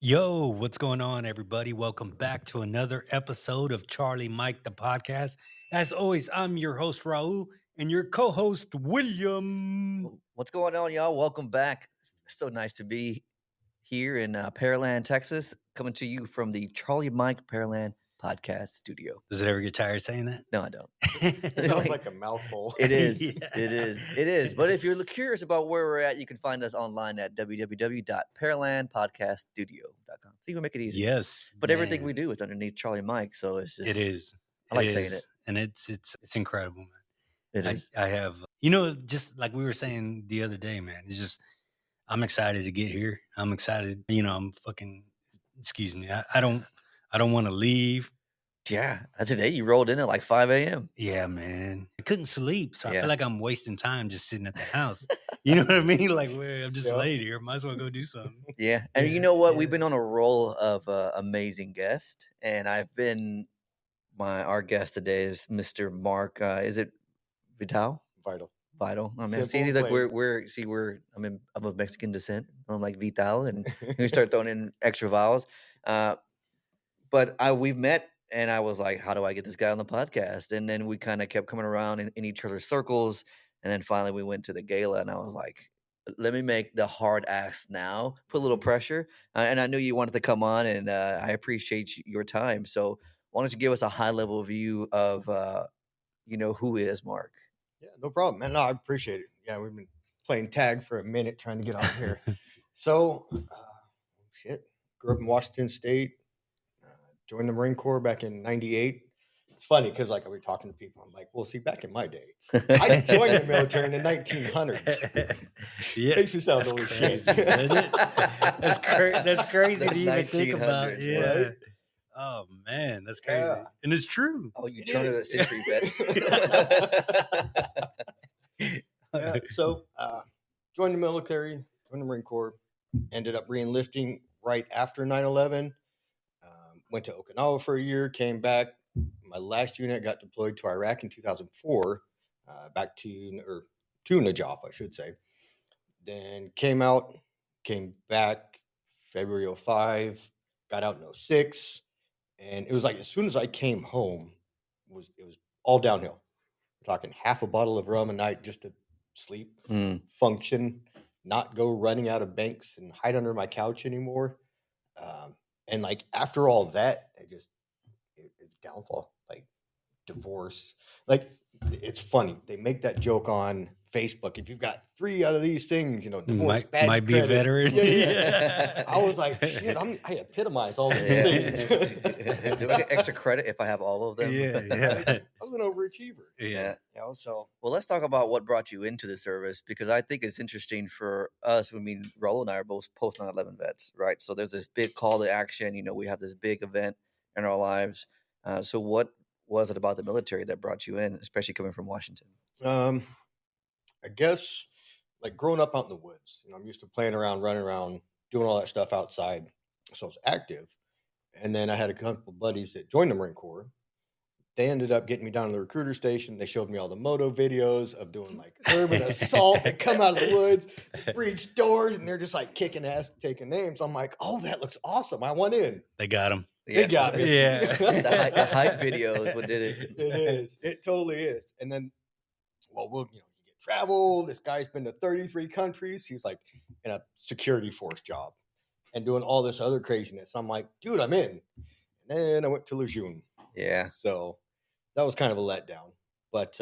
Yo, what's going on, everybody? Welcome back to another episode of Charlie Mike, the podcast. As always, I'm your host, Raul, and your co host, William. What's going on, y'all? Welcome back. So nice to be here in Pearland, Texas, coming to you from the Charlie Mike Pearland podcast studio. Does it ever get tired saying that? No, I don't. It sounds like a mouthful. It is. Yeah. It is. But if you're curious about where we're at, you can find us online at www.pearlandpodcaststudio.com. So you can make it easy. Yes. But everything we do is underneath Charlie Mike, so it's just. It is. I like saying it. And it's incredible, man. It is. I have, just like we were saying the other day, man, it's just, I'm excited to get here. I'm excited. Excuse me. I don't want to leave. Yeah. Today you rolled in at like 5 a.m. Yeah, man. I couldn't sleep. So I Yeah. feel like I'm wasting time just sitting at the house. You know what I mean? Like, well, I'm just Yep. laid here. Might as well go do something. Yeah. And Yeah, you know what? yeah. We've been on a roll of amazing guests. And our guest today is Mr. Mark. Is it Vital? Vital. Vital. I mean, Simple see, and like plain. I'm of Mexican descent. I'm like Vital, and we start throwing in extra vowels. But we've met, and I was like, how do I get this guy on the podcast? And then we kind of kept coming around in each other's circles. And then finally we went to the gala, and I was like, let me make the hard ask now, put a little pressure. And I knew you wanted to come on, and I appreciate your time. So why don't you give us a high level view of, who is Mark? Yeah, no problem, man. No, I appreciate it. Yeah, we've been playing tag for a minute trying to get on here. So, grew up in Washington State, joined the Marine Corps back in '98. It's funny because, like, we were talking to people. I'm like, well, see, back in my day, I joined the military in the 1900s. Yeah, Makes you sound that's old crazy, shit. doesn't it? That's crazy The to even think about. 1900s, Yeah. right? Oh man, that's crazy. Yeah. And it's true. Oh, you It turned to the is. century vets. Yeah, so joined the military, joined the Marine Corps, ended up re-enlisting right after 9/11. Went to Okinawa for a year, came back. My last unit got deployed to Iraq in 2004, back to Najaf, I should say. Then came back February 2005, got out in 2006. And it was like as soon as I came home, it was all downhill. We're talking half a bottle of rum a night just to sleep, function, not go running out of banks and hide under my couch anymore. And like after all that, it's downfall, like divorce. Like it's funny. They make that joke on Facebook. If you've got 3 out of these things, divorce, bad might be a credit. veteran. Yeah. I was like, shit, I epitomize all these things. Do I get extra credit if I have all of them? Yeah. I was an overachiever. Yeah. So Well, let's talk about what brought you into the service, because I think it's interesting for us. I mean, Raul and I are both post 9/11 vets, right? So there's this big call to action. We have this big event in our lives. So what was it about the military that brought you in, especially coming from Washington? I guess like growing up out in the woods, I'm used to playing around, running around, doing all that stuff outside. So I was active. And then I had a couple buddies that joined the Marine Corps. They ended up getting me down to the recruiter station. They showed me all the moto videos of doing like urban assault. They come out of the woods, breach doors, and they're just like kicking ass, taking names. I'm like, oh, that looks awesome. I want in. They got him. They got me. Yeah. the hype videos, what did it? It is. It totally is. And then, you get travel. This guy's been to 33 countries. He's like in a security force job and doing all this other craziness. I'm like, dude, I'm in. And then I went to Lejeune. Yeah. So that was kind of a letdown. But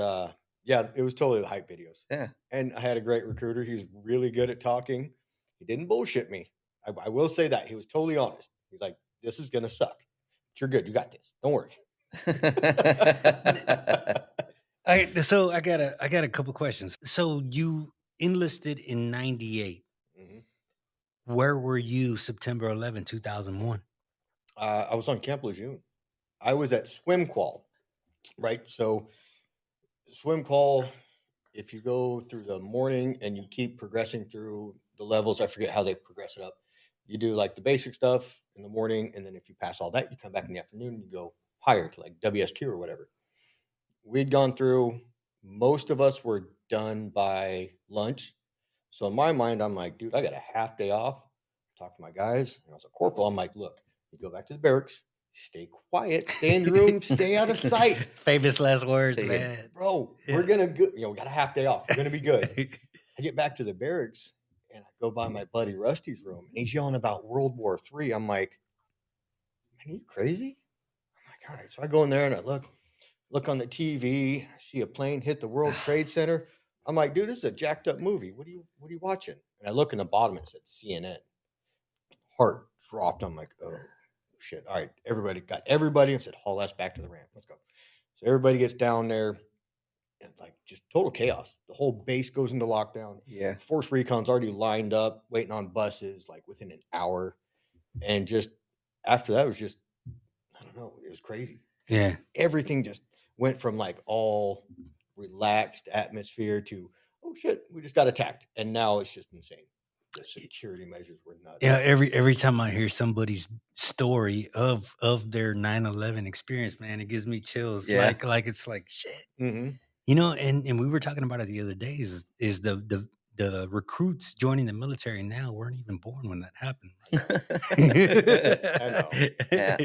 yeah, it was totally the hype videos. Yeah. And I had a great recruiter. He was really good at talking. He didn't bullshit me. I will say that. He was totally honest. He's like, this is going to suck. But you're good. You got this. Don't worry. So I got a couple questions. So you enlisted in 98. Mm-hmm. Where were you September 11, 2001? I was on Camp Lejeune. I was at swim qual, right? So swim qual, if you go through the morning and you keep progressing through the levels, I forget how they progress it up. You do like the basic stuff in the morning, and then if you pass all that, you come back in the afternoon and you go higher to like WSQ or whatever. We'd gone through, most of us were done by lunch. So in my mind, I'm like, dude, I got a half day off talked to my guys, and I was a corporal. I'm like, look, you go back to the barracks, stay quiet, stay in your room, stay out of sight. Famous last words, Yeah. man. Bro, we're gonna go. We got a half day off. We're gonna be good. I get back to the barracks and I go by my buddy Rusty's room, and he's yelling about World War III. I'm like, man, are you crazy? I'm like, all right. So I go in there and I look on the TV. I see a plane hit the World Trade Center. I'm like, dude, this is a jacked up movie. What are you watching? And I look in the bottom, it said CNN. Heart dropped. I'm like, oh shit. All right, everybody. I said, haul us back to the ramp. Let's go. So everybody gets down there. And it's like just total chaos. The whole base goes into lockdown. Yeah. Force Recon's already lined up, waiting on buses, like within an hour. And just after that, it was just, I don't know, it was crazy. Yeah. Everything just went from like all relaxed atmosphere to, oh shit, we just got attacked. And now it's just insane. The security measures were nuts. Yeah, every time I hear somebody's story of their 9/11 experience, man, it gives me chills. Yeah. Like it's like shit. Mm-hmm. You know, and we were talking about it the other day. Is the recruits joining the military now weren't even born when that happened. I know. Yeah.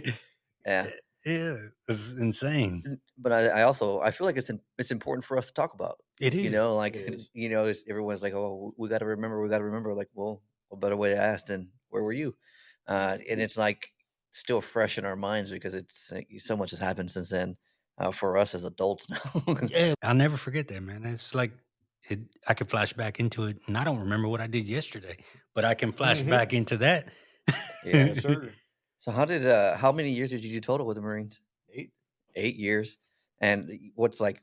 Yeah. Yeah, it's insane. But I feel like it's important for us to talk about. It is. You know, like, It is. you know, everyone's like, oh, we got to remember. Like, well, what better way to ask than where were you? And it's like still fresh in our minds because it's so much has happened since then for us as adults now. Yeah, I'll never forget that, man. It's like I can flash back into it, and I don't remember what I did yesterday, but I can flash Mhm. back into that. Yeah. Yes, sir. So how many years did you do total with the Marines? 8. 8 years. And what's like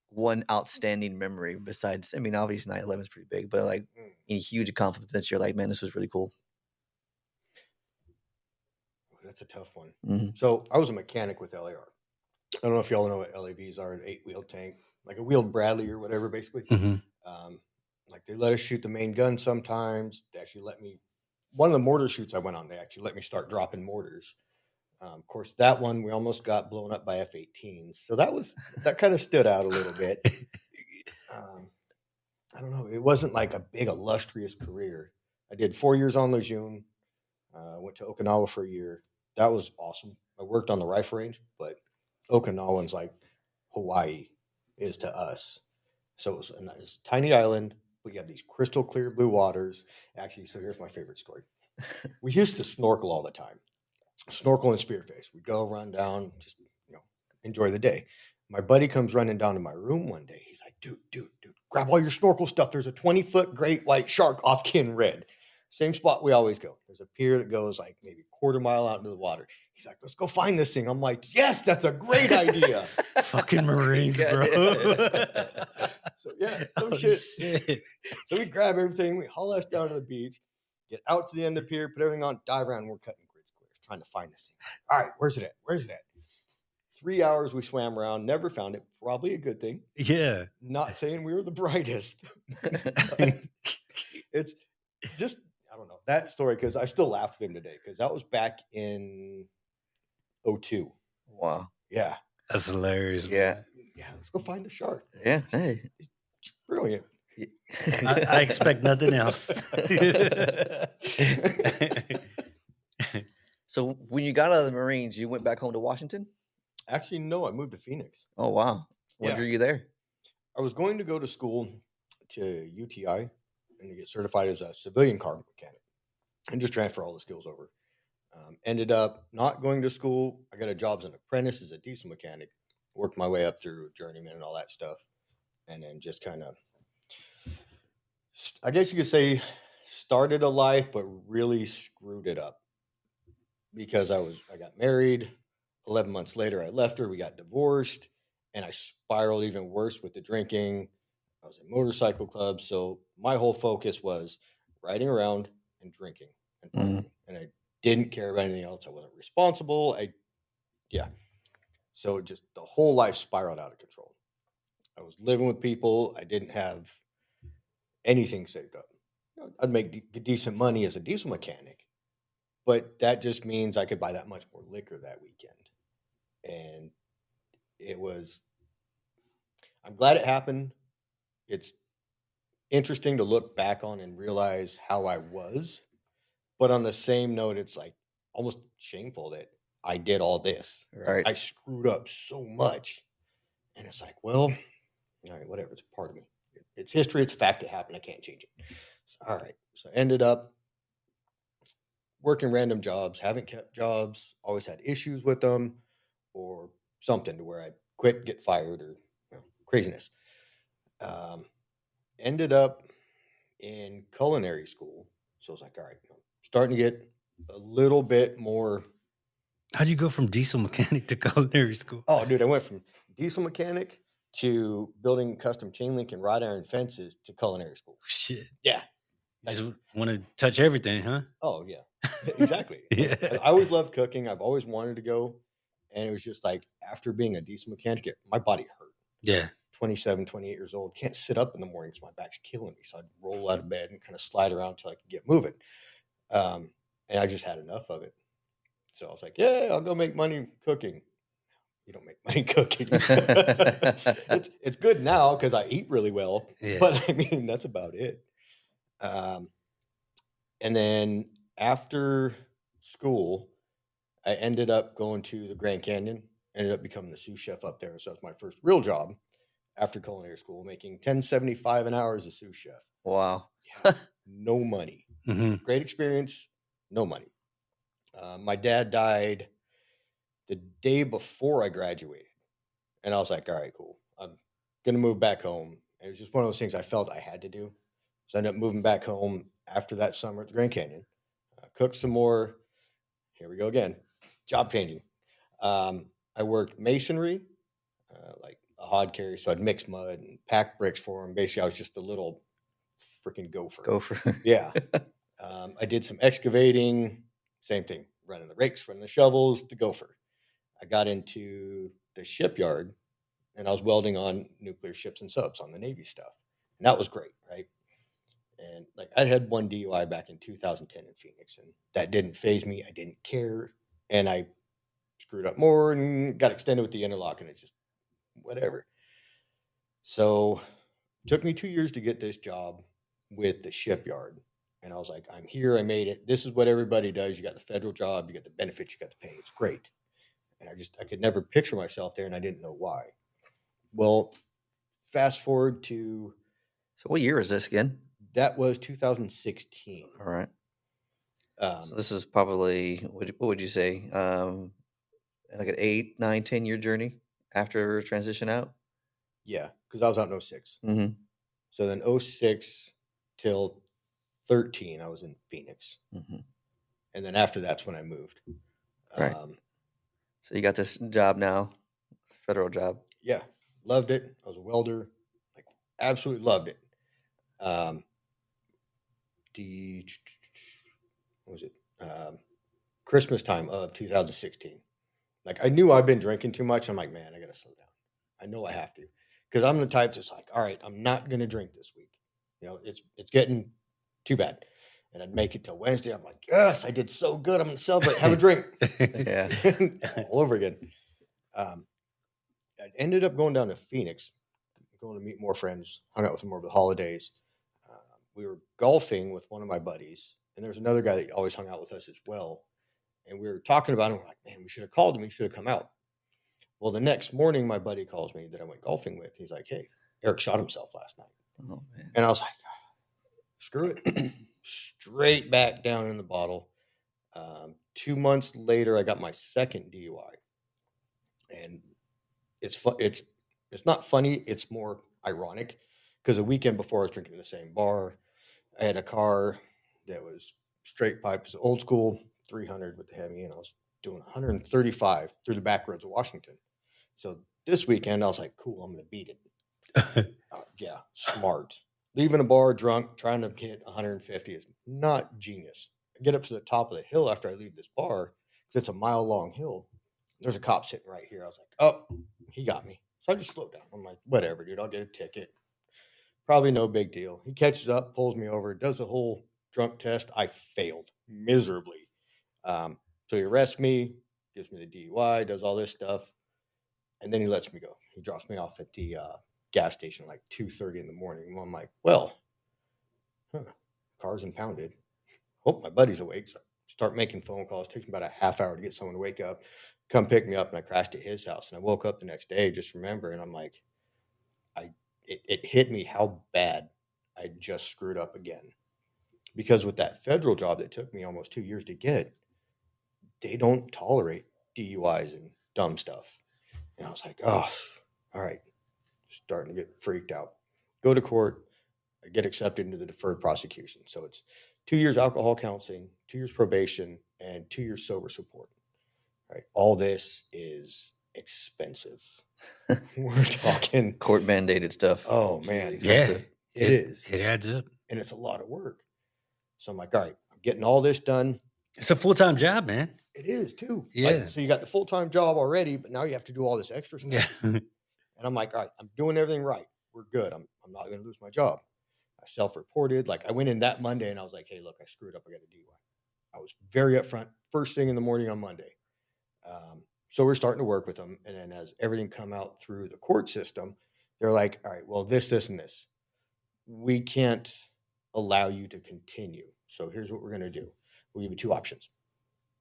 one outstanding memory besides, I mean, obviously 9/11 is pretty big, but like any huge accomplishments, you're like, man, this was really cool. That's a tough one. Mm-hmm. So I was a mechanic with LAR. I don't know if y'all know what LAVs are, an 8-wheel tank, like a wheeled Bradley or whatever, basically. Mhm. Like they let us shoot the main gun sometimes. They actually let me, one of the mortar shoots I went on, they actually let me start dropping mortars. Of course, that one we almost got blown up by F-18s. So that kind of stood out a little bit. I don't know. It wasn't like a big illustrious career. I did 4 years on Lejeune. Went to Okinawa for a year. That was awesome. I worked on the rifle range, but Okinawan's like Hawaii is to us. So it was a nice tiny island. We have these crystal clear blue waters. Actually, so here's my favorite story. We used to snorkel all the time. Snorkel and spearfish. We'd go run down, just enjoy the day. My buddy comes running down to my room one day. He's like, dude, grab all your snorkel stuff. There's a 20-foot great white shark off Kin Red. Same spot we always go. There's a pier that goes like maybe a quarter mile out into the water. He's like, let's go find this thing. I'm like, yes, that's a great idea. Fucking Marines, bro. So yeah, shit. So we grab everything, we haul us down to the beach, get out to the end of the pier, put everything on, dive around, and we're cutting grid squares, trying to find this thing. All right, where's it at? 3 hours we swam around, never found it. Probably a good thing. Yeah. Not saying we were the brightest. It's just, I don't know, that story, because I still laugh with him today, because that was back in 2002. Wow. Yeah. That's hilarious. Yeah. Man. Yeah, let's go find a shark. Yeah. Hey. It's brilliant. I expect nothing else. So when you got out of the Marines, you went back home to Washington? Actually, no, I moved to Phoenix. Oh, wow. When drew you there? I was going to go to school to UTI and to get certified as a civilian car mechanic and just transfer all the skills over. Ended up not going to school. I got a job as an apprentice as a diesel mechanic, worked my way up through journeyman and all that stuff. And then just kind of, I guess you could say, started a life, but really screwed it up because I got married. 11 months later, I left her. We got divorced, and I spiraled even worse with the drinking. I was in motorcycle clubs. So my whole focus was riding around and drinking and partying. And I didn't care about anything else. I wasn't responsible. So just the whole life spiraled out of control. I was living with people. I didn't have anything saved up. I'd make decent money as a diesel mechanic, but that just means I could buy that much more liquor that weekend. And I'm glad it happened. It's interesting to look back on and realize how I was, But on the same note, it's like almost shameful that I did all this. Right. I screwed up so much. And it's like, well, all right, whatever. It's a part of me. It's history. It's a fact. It happened. I can't change it. So, all right. So I ended up working random jobs, haven't kept jobs, always had issues with them or something to where I'd quit, get fired, or craziness. Ended up in culinary school. So I was like, all right, starting to get a little bit more. How'd you go from diesel mechanic to culinary school? Oh, dude, I went from diesel mechanic to building custom chain link and wrought iron fences to culinary school. Shit. Yeah. Just want to touch everything, huh? Oh, yeah. Exactly. Yeah. I always loved cooking. I've always wanted to go. And it was just like, after being a diesel mechanic, my body hurt. Yeah. 27, 28 years old. Can't sit up in the mornings. My back's killing me. So I'd roll out of bed and kind of slide around until I could get moving. And I just had enough of it. So I was like, yeah, I'll go make money cooking. You don't make money cooking. It's good now because I eat really well. Yeah. But I mean, that's about it. And then after school, I ended up going to the Grand Canyon, ended up becoming the sous chef up there. So that's my first real job after culinary school, making $10.75 an hour as a sous chef. Wow. Yeah, no money. Mm-hmm. Great experience, no money. My dad died the day before I graduated. And I was like, all right, cool. I'm going to move back home. And it was just one of those things I felt I had to do. So I ended up moving back home after that summer at the Grand Canyon. Cooked some more. Here we go again. Job changing. I worked masonry, like a hod carry. So I'd mix mud and pack bricks for them. Basically, I was just a little freaking gopher. Yeah. I did some excavating. Same thing. Running the rakes, running the shovels, the gopher. I got into the shipyard and I was welding on nuclear ships and subs on the Navy stuff. And that was great, right? And like I had one DUI back in 2010 in Phoenix, and that didn't faze me. I didn't care. And I screwed up more and got extended with the interlock, and it's just whatever. So it took me 2 years to get this job with the shipyard. And I was like, I'm here. I made it. This is what everybody does. You got the federal job. You got the benefits. You got the pay. It's great. And I could never picture myself there, and I didn't know why. Well, fast forward to. So what year is this again? That was 2016. All right. So this is probably, what would you say, like an 8, 9, 10-year journey after transition out? Yeah, because I was out in 06. Mm-hmm. So then 06 till 13, I was in Phoenix. Mm-hmm. And then after that's when I moved. Right. So you got this job now, federal job. Yeah, loved it. I was a welder, like absolutely loved it. What was it? Christmas time of 2016. Like I knew I'd been drinking too much. I'm like, man, I got to slow down. I know I have to. Because I'm the type that's like, all right, I'm not going to drink this week. You know, it's getting too bad. And I'd make it till Wednesday. I'm like, yes, I did so good. I'm going to celebrate. Have a drink. Yeah. All over again. I ended up going down to Phoenix, going to meet more friends, hung out with them over the holidays. We were golfing with one of my buddies, and there's another guy that always hung out with us as well. And we were talking about him. We're like, man, we should have called him. He should have come out. Well, the next morning, my buddy calls me that I went golfing with. He's like, hey, Eric shot himself last night. Oh, man. And I was like, screw it. Straight back down in the bottle. 2 months later, I got my second DUI. And it's not funny. It's more ironic because a weekend before I was drinking in the same bar. I had a car that was straight pipes, old school 300 with the Hemi, and I was doing 135 through the back roads of Washington. So this weekend, I was like, cool, I'm going to beat it. Yeah, smart. Leaving a bar drunk, trying to hit 150 is not genius. I get up to the top of the hill after I leave this bar because it's a mile-long hill. There's a cop sitting right here. I was like, oh, he got me. So I just slowed down. I'm like, whatever, dude, I'll get a ticket. Probably no big deal. He catches up, pulls me over, does the whole drunk test. I failed miserably. So he arrests me, gives me the DUI, does all this stuff, and then he lets me go. He drops me off at the gas station like 2:30 in the morning. I'm like, well, car's impounded. hope my buddy's awake. So I start making phone calls. It takes me about a half hour to get someone to wake up, come pick me up, and I crashed at his house. And I woke up the next day, just remember, and I'm like, it hit me how bad I just screwed up again. Because with that federal job that took me almost 2 years to get, they don't tolerate DUIs and dumb stuff. And I was like, oh, all right, starting to get freaked out. Go to court, I get accepted into the deferred prosecution. So it's 2 years alcohol counseling, 2 years probation, and 2 years sober support. Right? All this is expensive. We're talking Court mandated stuff. Oh man, Yeah, it is. It adds up. And it's a lot of work. So I'm like, all right, I'm getting all this done. It's a full-time job, man. It is too. Yeah. Like, so you got the full-time job already, but now you have to do all this extra stuff. Yeah. And I'm like, all right, I'm doing everything right. We're good. I'm not going to lose my job. I self-reported. Like I went in that Monday and I was like, hey, look, I screwed up. I got a DUI. I was very upfront first thing in the morning on Monday. So we're starting to work with them. And then as everything come out through the court system, they're like, all right, well, this, and this. We can't allow you to continue. So here's what we're going to do. We'll give you two options.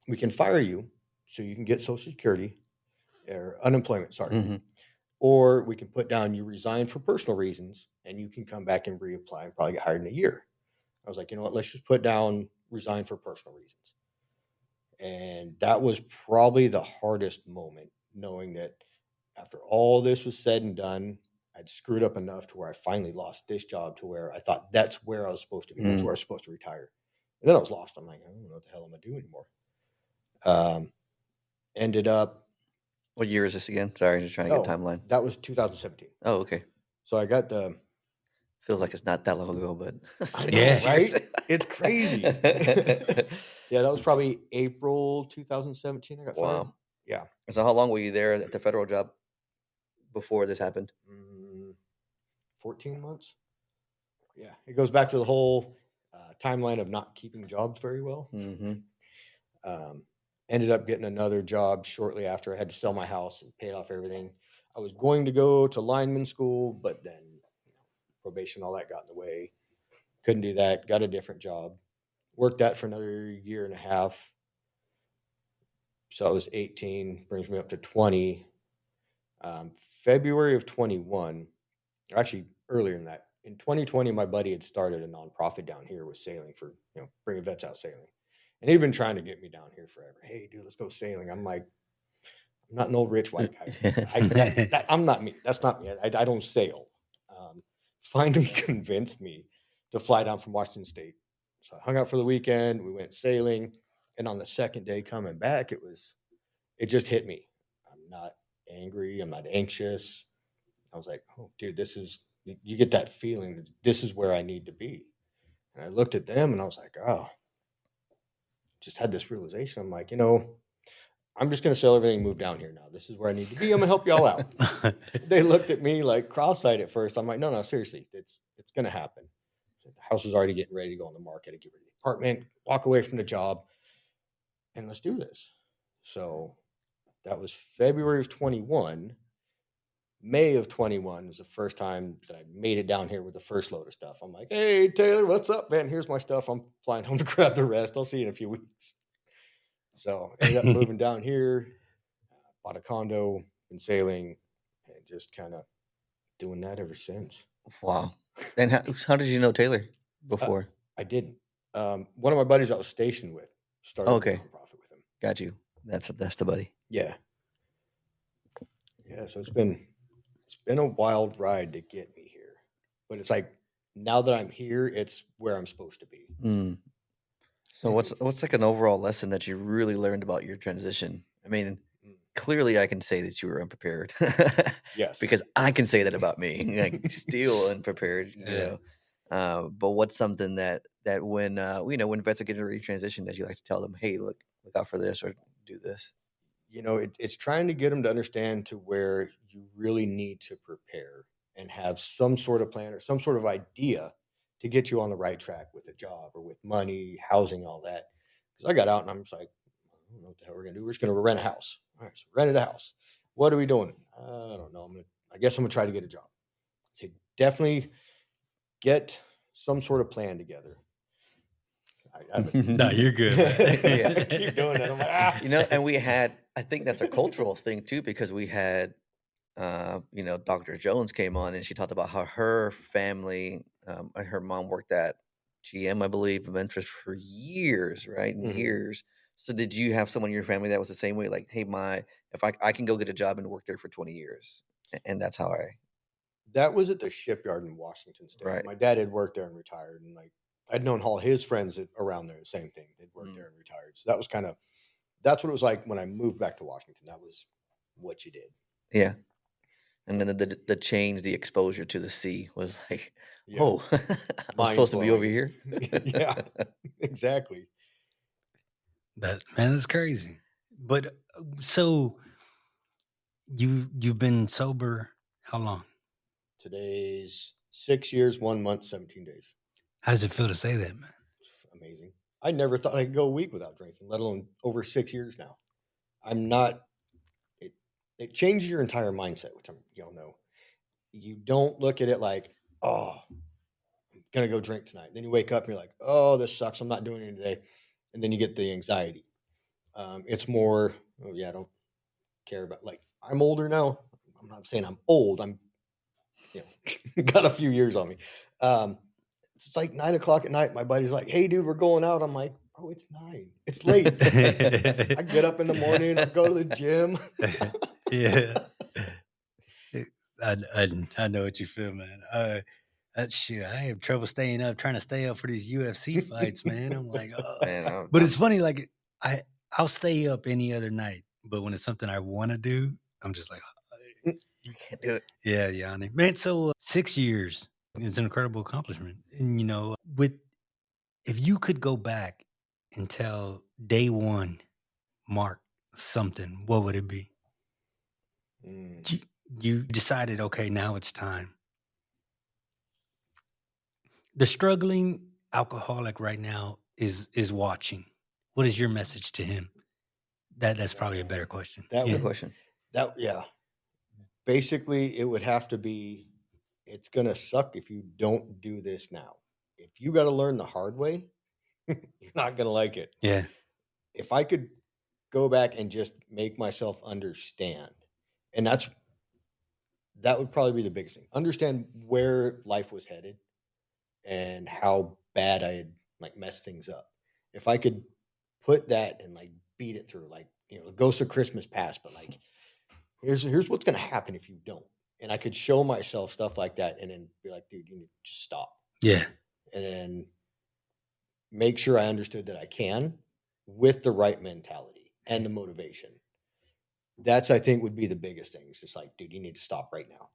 We can fire you so you can get Social Security or unemployment, sorry. Mm-hmm. Or we can put down you resign for personal reasons and you can come back and reapply and probably get hired in a year. I was like, you know what, let's just put down resign for personal reasons. And that was probably the hardest moment, knowing that after all this was said and done, I'd screwed up enough to where I finally lost this job to where I thought that's where I was supposed to be. That's where I was supposed to retire. And then I was lost. I'm like, I don't know what the hell I'm going to do anymore. Ended up. What year is this again? Sorry, just trying to get a timeline. That was 2017. Oh, okay. So I got the. Feels like it's not that long ago, but. Yeah, right? It's crazy. Yeah, that was probably April 2017. I got fired. Wow. Yeah. So how long were you there at the federal job before this happened? 14 months. Yeah, it goes back to the whole timeline of not keeping jobs very well. Mm-hmm. Ended up getting another job shortly after. I had to sell my house and paid off everything. I was going to go to lineman school, but then probation, all that got in the way. Couldn't do that. Got a different job. Worked that for another year and a half. So I was 18, brings me up to 20. February of 21, or actually earlier than that, in 2020, my buddy had started a nonprofit down here with sailing for, bringing vets out sailing. And he'd been trying to get me down here forever. Hey, dude, let's go sailing. I'm like, I'm not an old rich white guy. I'm not me. That's not me. I don't sail. Finally convinced me to fly down from Washington State. So I hung out for the weekend. We went sailing. And on the second day coming back, it just hit me. I'm not angry. I'm not anxious. I was like, oh, dude, you get that feeling that this is where I need to be. And I looked at them and I was like, oh, just had this realization. I'm like, I'm just going to sell everything and move down here now. This is where I need to be. I'm going to help y'all out. They looked at me like cross-eyed at first. I'm like, no, seriously, it's going to happen. So the house is already getting ready to go on the market. I get rid of the apartment, walk away from the job, and let's do this. So that was February of 21. May of 21 was the first time that I made it down here with the first load of stuff. I'm like, hey, Taylor, what's up, man? Here's my stuff. I'm flying home to grab the rest. I'll see you in a few weeks. So ended up moving down here, bought a condo, been sailing, and just kind of doing that ever since. Wow. And how did you know Taylor before? I didn't. One of my buddies I was stationed with started a nonprofit with him. Got you. That's the buddy. Yeah. Yeah, so it's been a wild ride to get me here. But it's like, now that I'm here, it's where I'm supposed to be. So what's like an overall lesson that you really learned about your transition? I mean, clearly I can say that you were unprepared. Yes. Because I can say that about me. Like still unprepared, but what's something that when when vets are getting ready to transition that you like to tell them, hey, look out for this or do this? It's trying to get them to understand to where you really need to prepare and have some sort of plan or some sort of idea to get you on the right track with a job or with money, housing, all that. Because I got out and I'm just like, I don't know what the hell we're going to do. We're just going to rent a house. All right, so rented a house. What are we doing? I don't know. I guess I'm going to try to get a job. So definitely get some sort of plan together. So No, you're good, man. Yeah. Keep doing that. I'm like, You know, and we had, I think that's a cultural thing too, because we had, you know, Dr. Jones came on and she talked about how her family, and her mom worked at GM, I believe, of Memphis for years, right? And Mhm. years. So did you have someone in your family that was the same way? Like, hey, if I can go get a job and work there for 20 years. And that's how That was at the shipyard in Washington State. Right. My dad had worked there and retired, and like I'd known all his friends around there, the same thing. They'd worked there and retired. So that was that's what it was like when I moved back to Washington. That was what you did. yeah. And then the change, the exposure to the sea was like, Yeah. oh, I'm supposed to be over Mind-blowing. here. Yeah, exactly. That's crazy. But so you've been sober how long? Today's 6 years, 1 month, 17 days. How does it feel to say that, man? It's amazing. I never thought I could go a week without drinking, let alone over 6 years now. I'm not. It changes your entire mindset, which y'all know. You don't look at it like, oh, I'm gonna go drink tonight. Then you wake up and you're like, oh, this sucks. I'm not doing it today, and then you get the anxiety. It's more, oh yeah, I don't care about. Like I'm older now. I'm not saying I'm old. I'm, got a few years on me. It's like 9 o'clock at night. My buddy's like, "Hey, dude, we're going out." I'm like, "Oh, it's 9. It's late." I get up in the morning, I go to the gym. Yeah. I know what you feel, man. That shit, I have trouble staying up, trying to stay up for these UFC fights, man. I'm like, oh. Man, But it's funny, like I'll stay up any other night, but when it's something I want to do, I'm just like, you can't do it. yeah, Yanni, man. So 6 years is an incredible accomplishment, and if you could go back and tell day one, Mark, something, what would it be? You decided, okay, now it's time. The struggling alcoholic right now is watching. What is your message to him? That's probably a better question. That Good would- question. Yeah. Basically, it would have to be, it's going to suck if you don't do this now. If you got to learn the hard way, you're not going to like it. Yeah. If I could go back and just make myself understand, and that would probably be the biggest thing. Understand where life was headed and how bad I had like messed things up. If I could put that and like beat it through, like, the ghost of Christmas past, but like, here's what's going to happen if you don't. And I could show myself stuff like that and then be like, dude, you need to just stop. Yeah. And then make sure I understood that I can with the right mentality and the motivation. That's, I think, would be the biggest thing. It's just like, dude, you need to stop right now.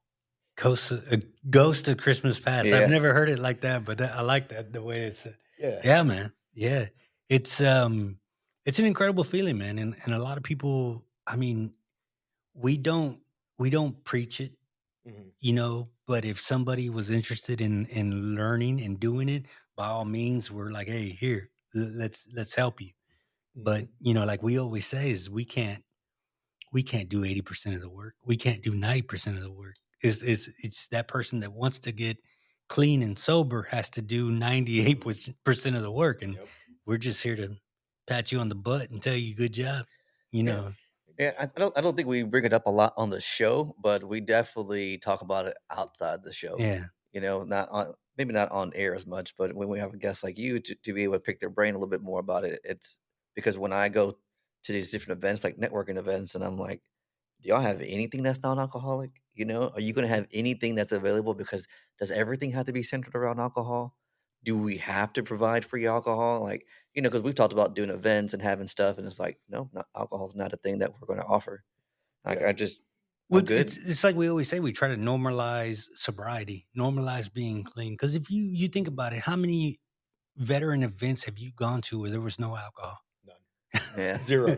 Ghost of Christmas Past. Yeah. I've never heard it like that, but I like that the way it's. Yeah. Yeah, man. Yeah, it's an incredible feeling, man, and a lot of people. I mean, we don't preach it, Mhm. But if somebody was interested in learning and doing it, by all means, we're like, hey, here, let's help you. But like we always say, is we can't do 80% of the work. We can't do 90% of the work. It's that person that wants to get clean and sober has to do 98% of the work, and Yep. we're just here to pat you on the butt and tell you good job. Yeah, I don't think we bring it up a lot on the show, but we definitely talk about it outside the show. Yeah. Maybe not on air as much, but when we have a guest like you to be able to pick their brain a little bit more about it, it's because when I go to these different events, like networking events, and I'm like, do y'all have anything that's non-alcoholic? Are you going to have anything that's available? Because does everything have to be centered around alcohol? Do we have to provide free alcohol? Like, because we've talked about doing events and having stuff, and it's like, no, alcohol is not a thing that we're going to offer. Like, Yeah. Well, good. it's like we always say, we try to normalize sobriety, normalize being clean. Because if you think about it, how many veteran events have you gone to where there was no alcohol? Yeah. Zero.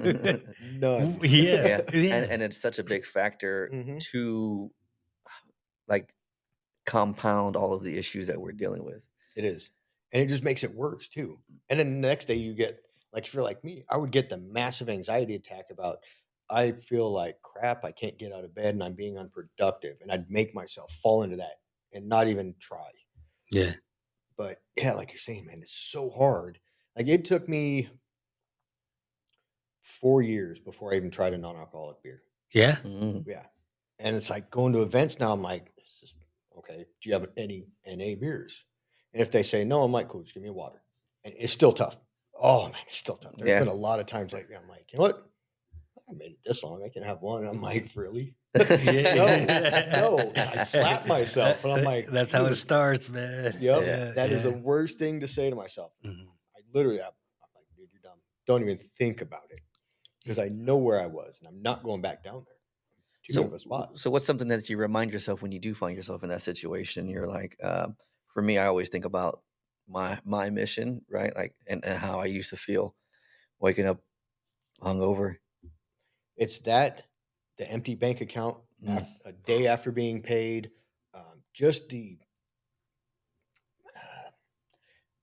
None. Yeah. And it's such a big factor Mhm. to like compound all of the issues that we're dealing with. It is. And it just makes it worse too. And then the next day you get, like, if you're like me, I would get the massive anxiety attack about, I feel like crap, I can't get out of bed and I'm being unproductive. And I'd make myself fall into that and not even try. Yeah. But yeah, like you're saying, man, it's so hard. Like it took me 4 years before I even tried a non-alcoholic beer. Yeah. Mm. Yeah. And it's like going to events now. I'm like, this is, okay, do you have any NA beers? And if they say no, I'm like, cool, just give me water. And it's still tough. Oh man, it's still tough. There's Yeah. been a lot of times like that. I'm like, you know what? I made it this long. I can have one. And I'm like, really? Yeah. No. I slap myself and I'm like, that's how it dude. starts, man. Yep. Yeah. That is the worst thing to say to myself. Mhm. I literally, I'm like, dude, you're dumb. Don't even think about it. Because I know where I was and I'm not going back down there. Too good of a spot. So what's something that you remind yourself when you do find yourself in that situation? You're like, for me, I always think about my mission, right? Like, and how I used to feel waking up hungover. It's that the empty bank account a day after being paid, just the,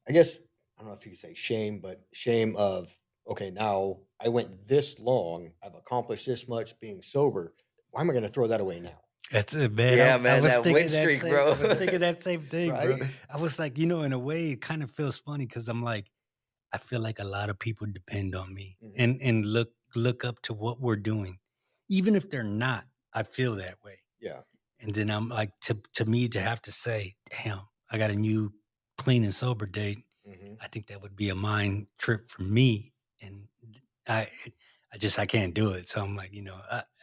I guess I don't know if you could say shame, but shame of okay, now I went this long, I've accomplished this much being sober. Why am I going to throw that away now? That's it, man. Yeah, I man, was that thinking win that streak, same, bro. I was thinking that same thing, bro. Right? I was like, in a way, it kind of feels funny because I'm like, I feel like a lot of people depend on me and look up to what we're doing, even if they're not. I feel that way. Yeah. And then I'm like, to me to have to say, damn, I got a new clean and sober date. I think that would be a mind trip for me, and I can't do it. So I'm like,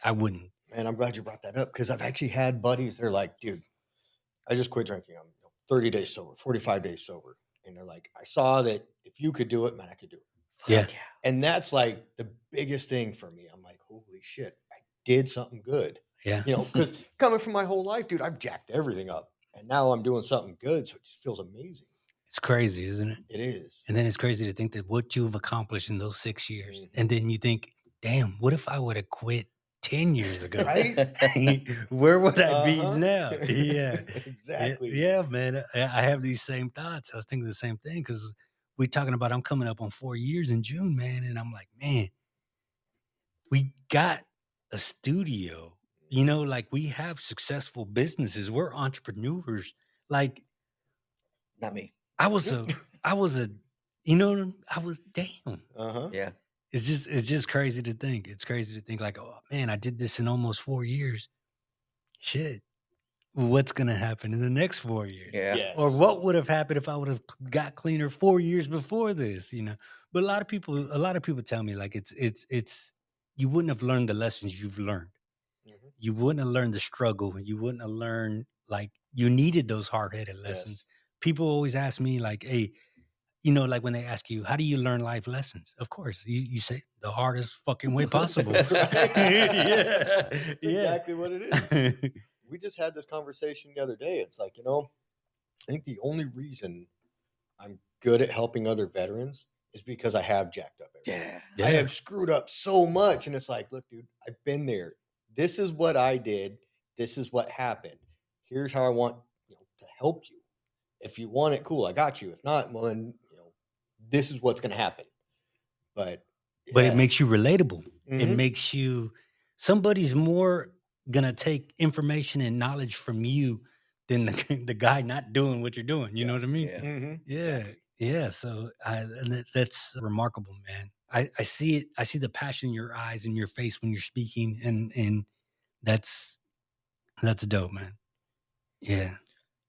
I wouldn't. And I'm glad you brought that up because I've actually had buddies. They're like, dude, I just quit drinking. I'm 30 days sober, 45 days sober. And they're like, I saw that if you could do it, man, I could do it. Yeah. And that's like the biggest thing for me. I'm like, holy shit, I did something good. Yeah. Because coming from my whole life, dude, I've jacked everything up. And now I'm doing something good. So it just feels amazing. It's crazy, isn't it? It is. And then it's crazy to think that what you've accomplished in those 6 years. And then you think, damn, what if I would have quit 10 years ago? Right? Where would I be now? Yeah. Exactly. Yeah, man. I have these same thoughts. I was thinking the same thing because we're talking about I'm coming up on 4 years in June, man. And I'm like, man, we got a studio. Like we have successful businesses. We're entrepreneurs. Like, Not me. I was damn. Yeah. It's just crazy to think. It's crazy to think like, oh man, I did this in almost 4 years. Shit. What's gonna happen in the next 4 years? Yeah. Yes. Or what would have happened if I would have got cleaner 4 years before this, But a lot of people tell me like it's you wouldn't have learned the lessons you've learned. You wouldn't have learned the struggle. You wouldn't have learned like you needed those hard-headed lessons. Yes. People always ask me like, hey, like when they ask you, how do you learn life lessons? Of course, you say the hardest fucking way possible. Right. Yeah. That's exactly what it is. We just had this conversation the other day. It's like, I think the only reason I'm good at helping other veterans is because I have jacked up everything. Yeah. I have screwed up so much. And it's like, look, dude, I've been there. This is what I did. This is what happened. Here's how I want to help you. If you want it, cool, I got you. If not, well, then, this is what's going to happen. But it makes you relatable. It Mhm. makes you, somebody's more going to take information and knowledge from you than the guy not doing what you're doing. You know what I mean? Yeah. Mhm. Yeah. Exactly. Yeah. So that's remarkable, man. I see it. I see the passion in your eyes and your face when you're speaking. And that's dope, man. Yeah.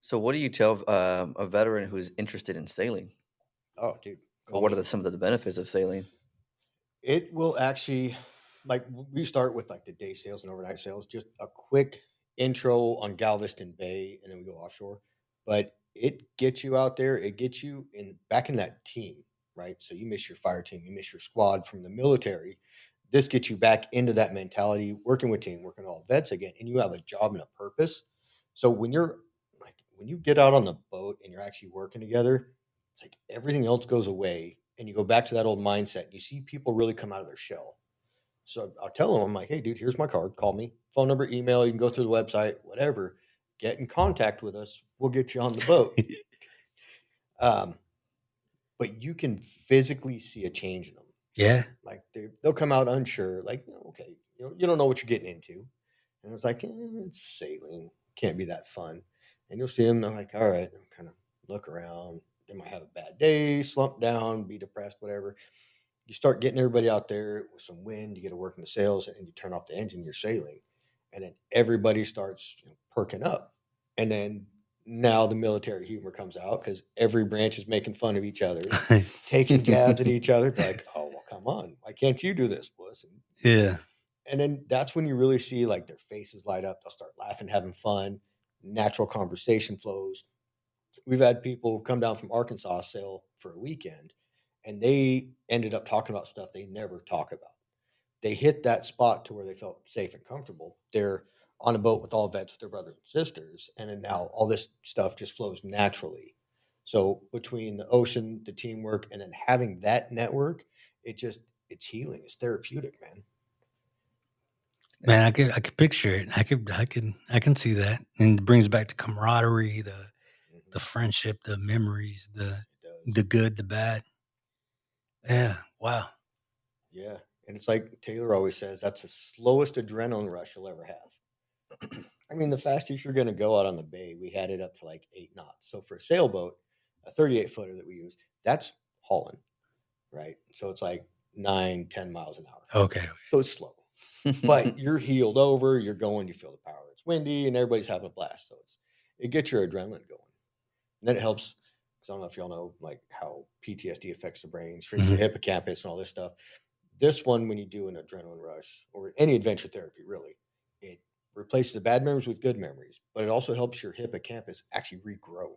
So what do you tell a veteran who's interested in sailing? Oh, dude. Or what are some of the benefits of sailing? It will actually, like, we start with like the day sales and overnight sales, just a quick intro on Galveston Bay, and then we go offshore. But it gets you out there. It gets you back in that team, right? So you miss your fire team, you miss your squad from the military. This gets you back into that mentality, working with team, working all vets again, and you have a job and a purpose. So when you get out on the boat and you're actually working together, it's like everything else goes away and you go back to that old mindset. You see people really come out of their shell. So I'll tell them, I'm like, hey, dude, here's my card. Call me. Phone number, email. You can go through the website, whatever. Get in contact with us. We'll get you on the boat. But you can physically see a change in them. Yeah. Like they'll come out unsure. Like, okay, you don't know what you're getting into. And it's like, it's sailing. Can't be that fun. And you'll see them. They're like, all right. I'm kind of look around. they might have a bad day, slump down, be depressed, whatever. You start getting everybody out there with some wind, you get to work in the sails, and you turn off the engine, you're sailing. And then everybody starts perking up. And then now the military humor comes out because every branch is making fun of each other, taking jabs at each other. Like, oh, well, come on. Why can't you do this, puss? Yeah. And then that's when you really see like their faces light up. They'll start laughing, having fun. Natural conversation flows. We've had people come down from Arkansas sail for a weekend, and they ended up talking about stuff they never talk about. They hit that spot to where they felt safe and comfortable. They're on a boat with all vets with their brothers and sisters, and then now all this stuff just flows naturally. So between the ocean, the teamwork, and then having that network, it's healing. It's therapeutic, man. Man, I could picture it. I can see that. And it brings back the camaraderie, the friendship, the memories, the good, the bad. Yeah. Wow. Yeah. And it's like Taylor always says, that's the slowest adrenaline rush you'll ever have. I mean, the fastest you're going to go out on the bay, we had it up to like 8 knots. So for a sailboat, a 38 footer that we use, that's hauling, right? So it's like 9-10 miles an hour. Okay. So it's slow, but you're heeled over, you're going, you feel the power. It's windy and everybody's having a blast. So it gets your adrenaline going. And then it helps, because I don't know if y'all know like how PTSD affects the brain, shrinks the hippocampus and all this stuff. This one, when you do an adrenaline rush or any adventure therapy, really, it replaces the bad memories with good memories, but it also helps your hippocampus actually regrow.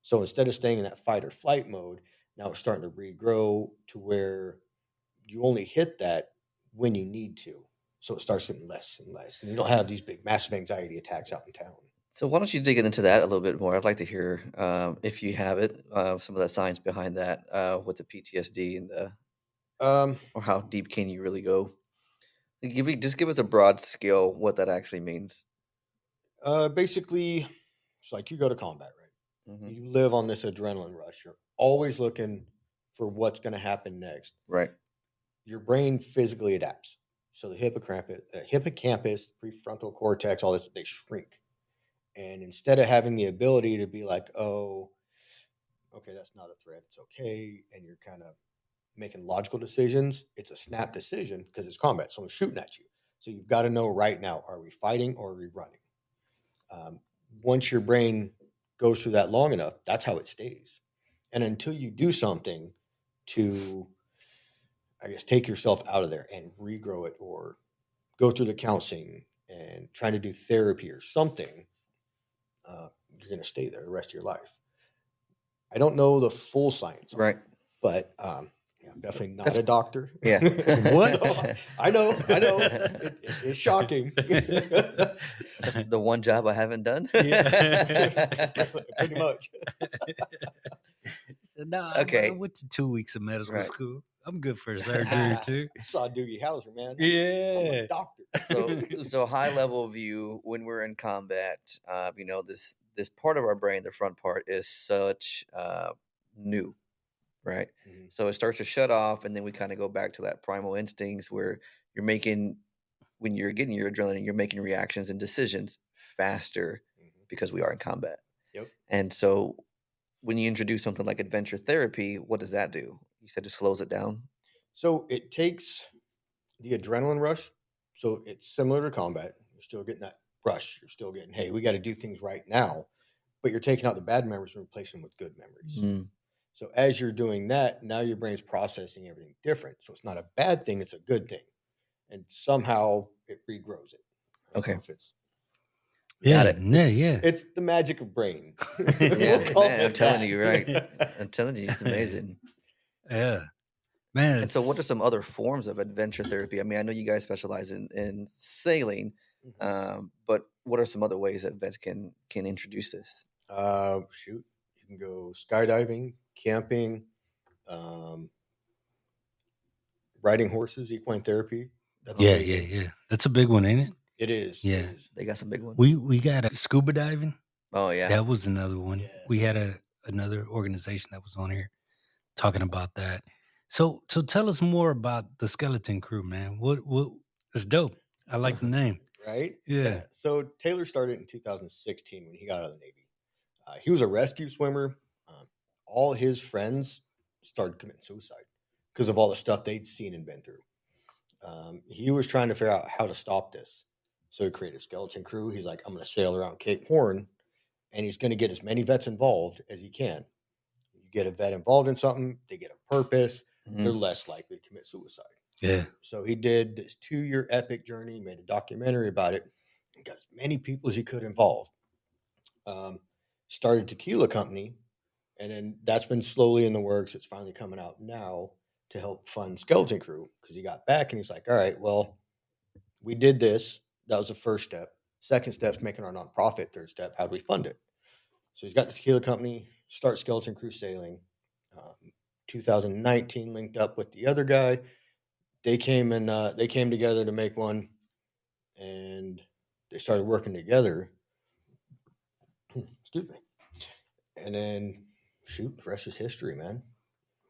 So instead of staying in that fight or flight mode, now it's starting to regrow to where you only hit that when you need to. So it starts getting less and less, and you don't have these big, massive anxiety attacks out in town. So why don't you dig into that a little bit more? I'd like to hear, if you have it, some of the science behind that with the PTSD and or how deep can you really go? Just give us a broad scale what that actually means. Basically, it's like you go to combat, right? Mm-hmm. You live on this adrenaline rush. You're always looking for what's going to happen next. Right. Your brain physically adapts. So the hippocampus, prefrontal cortex, all this, they shrink. And instead of having the ability to be like, oh, okay, that's not a threat, it's okay, and you're kind of making logical decisions, it's a snap decision because it's combat. Someone's shooting at you. So you've got to know right now, are we fighting or are we running? Once your brain goes through that long enough, that's how it stays. And until you do something to, I guess, take yourself out of there and regrow it or go through the counseling and trying to do therapy or something, you're going to stay there the rest of your life. I don't know the full science, right? But I'm definitely not a doctor. Yeah. What? So, I know. It's shocking. Just the one job I haven't done. Pretty much. So, no, Okay. I went to 2 weeks of medical Right. school. I'm good for surgery too. I saw Doogie Howser, man. I'm Yeah. a doctor. So high level view when we're in combat, this part of our brain, the front part, is such new, right? Mm-hmm. So it starts to shut off, and then we kind of go back to that primal instincts where when you're getting your adrenaline, you're making reactions and decisions faster because we are in combat. Yep. And so when you introduce something like adventure therapy, what does that do? You said it slows it down. So it takes the adrenaline rush. So it's similar to combat. You're still getting that rush. You're still getting, hey, we got to do things right now. But you're taking out the bad memories and replacing them with good memories. Mm. So as you're doing that, now your brain's processing everything different. So it's not a bad thing, it's a good thing. And somehow it regrows it. Okay. Yeah, yeah. It's the magic of brain. Yeah, man, I'm telling you, right? I'm telling you, it's amazing. Yeah. Man. And so what are some other forms of adventure therapy? I mean, I know you guys specialize in sailing, but what are some other ways that vets can introduce this? You can go skydiving, camping, riding horses, equine therapy. That's amazing. Yeah. That's a big one, ain't it? It is. Yeah. It is. They got some big ones. We got a scuba diving. Oh yeah. That was another one. Yes. We had another organization that was on here talking about that. So tell us more about the Skeleton Crew, man. What it's dope. I like the name. Right? Yeah. So Taylor started in 2016 when he got out of the Navy. He was a rescue swimmer. all his friends started committing suicide because of all the stuff they'd seen and been through. He was trying to figure out how to stop this. So he created a skeleton crew. He's like, I'm going to sail around Cape Horn, and he's going to get as many vets involved as he can. You get a vet involved in something, they get a purpose, they're less likely to commit suicide. Yeah. So he did this 2-year epic journey, made a documentary about it, and got as many people as he could involved. Started a tequila company, and then that's been slowly in the works. It's finally coming out now to help fund Skeleton Crew, because he got back and he's like, all right, well, we did this. That was the first step. Second step is making our nonprofit. Third step, how do we fund it? So he's got the tequila company, start Skeleton Crew Sailing. 2019 linked up with the other guy. They came together to make one, and they started working together. Excuse me. And then, shoot, the rest is history, man.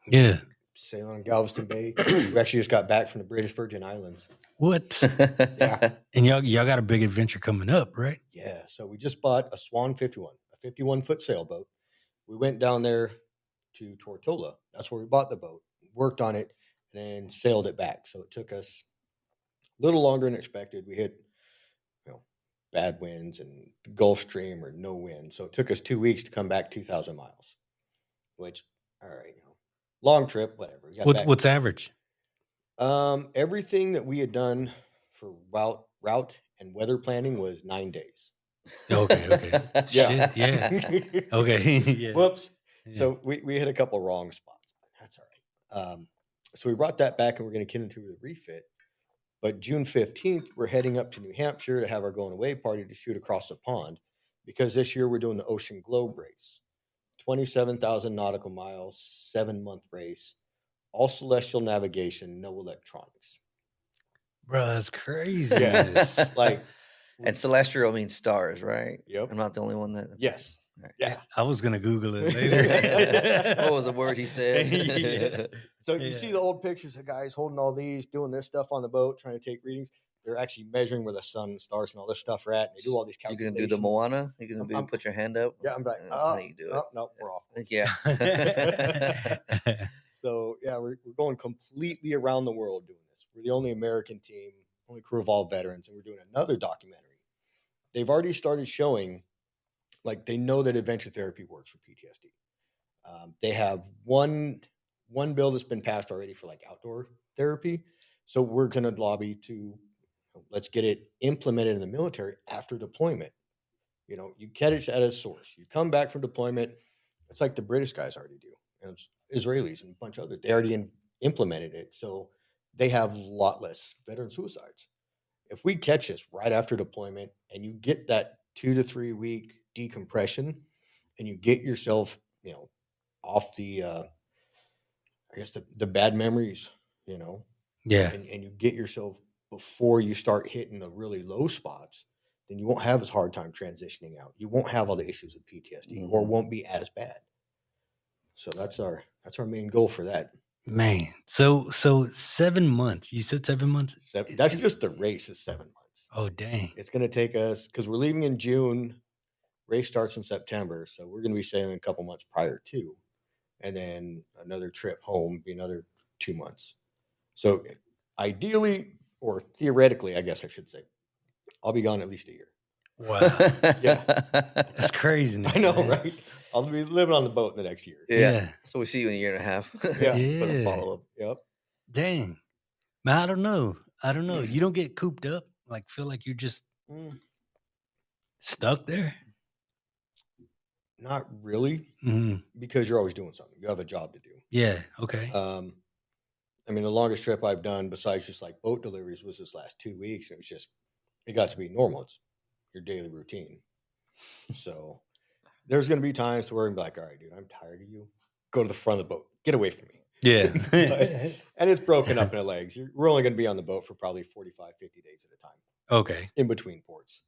Yeah. Sailing on Galveston Bay. We actually just got back from the British Virgin Islands. What? Yeah. And y'all got a big adventure coming up, right? Yeah. So we just bought a Swan 51, a 51-foot sailboat. We went down there to Tortola. That's where we bought the boat, worked on it, and then sailed it back. So it took us a little longer than expected. We hit, bad winds and the Gulf Stream or no wind. So it took us 2 weeks to come back 2,000 miles, which, all right, long trip, whatever. What's average? Everything that we had done for route and weather planning was 9 days. Okay. Yeah. Shit, yeah. Okay. Yeah. Whoops. Yeah. So we hit a couple wrong spots, but that's all right. So we brought that back, and we're going to get into the refit. But June 15th, we're heading up to New Hampshire to have our going away party to shoot across the pond, because this year we're doing the Ocean Globe race, 27,000 nautical miles, 7-month race, all celestial navigation, no electronics. Bro, that's crazy. Yeah. Like, and celestial means stars, right? Yep. I'm not the only one that. Yes. Right. Yeah. I was gonna Google it later. What was the word he said? Yeah. So you see the old pictures of guys holding all these, doing this stuff on the boat, trying to take readings. They're actually measuring where the sun and stars and all this stuff are at. And they do all these You're calculations. gonna do the Moana? You're gonna put your hand up? Yeah, I'm like, That's how you do it. No, we're off. Yeah. So yeah, we're going completely around the world doing this. We're the only American team, only crew of all veterans, and we're doing another documentary. They've already started showing, like, they know that adventure therapy works for PTSD. They have one bill that's been passed already for like outdoor therapy. So we're going to lobby to, let's get it implemented in the military after deployment. You catch it at a source. You come back from deployment. It's like the British guys already do, and Israelis and a bunch of others. They already implemented it. So they have a lot less veteran suicides. If we catch this right after deployment and you get that 2 to 3 week decompression, and you get yourself, off the, the bad memories, Yeah. and you get yourself before you start hitting the really low spots, then you won't have as hard time transitioning out. You won't have all the issues of PTSD, or won't be as bad. So that's our main goal for that. Man. So 7 months. You said 7 months? That's just the race is 7 months. Oh, dang. It's going to take us, because we're leaving in June. Race starts in September. So we're going to be sailing a couple months prior to. And then another trip home, be another 2 months. So ideally, or theoretically, I guess I should say, I'll be gone at least a year. Wow. Yeah. That's crazy. I know, right? I'll be living on the boat in the next year. Yeah. So we see you in a year and a half. Yeah. For the follow-up. Yep. Dang. Man, I don't know. You don't get cooped up? Like, feel like you're just stuck there? Not really, because you're always doing something. You have a job to do. Yeah. Okay. I mean, the longest trip I've done besides just like boat deliveries was this last 2 weeks. And it got to be normal. It's your daily routine. So there's going to be times to where I'm like, all right, dude, I'm tired of you. Go to the front of the boat. Get away from me. Yeah. And it's broken up into legs. We're only going to be on the boat for probably 45, 50 days at a time. Okay. In between ports.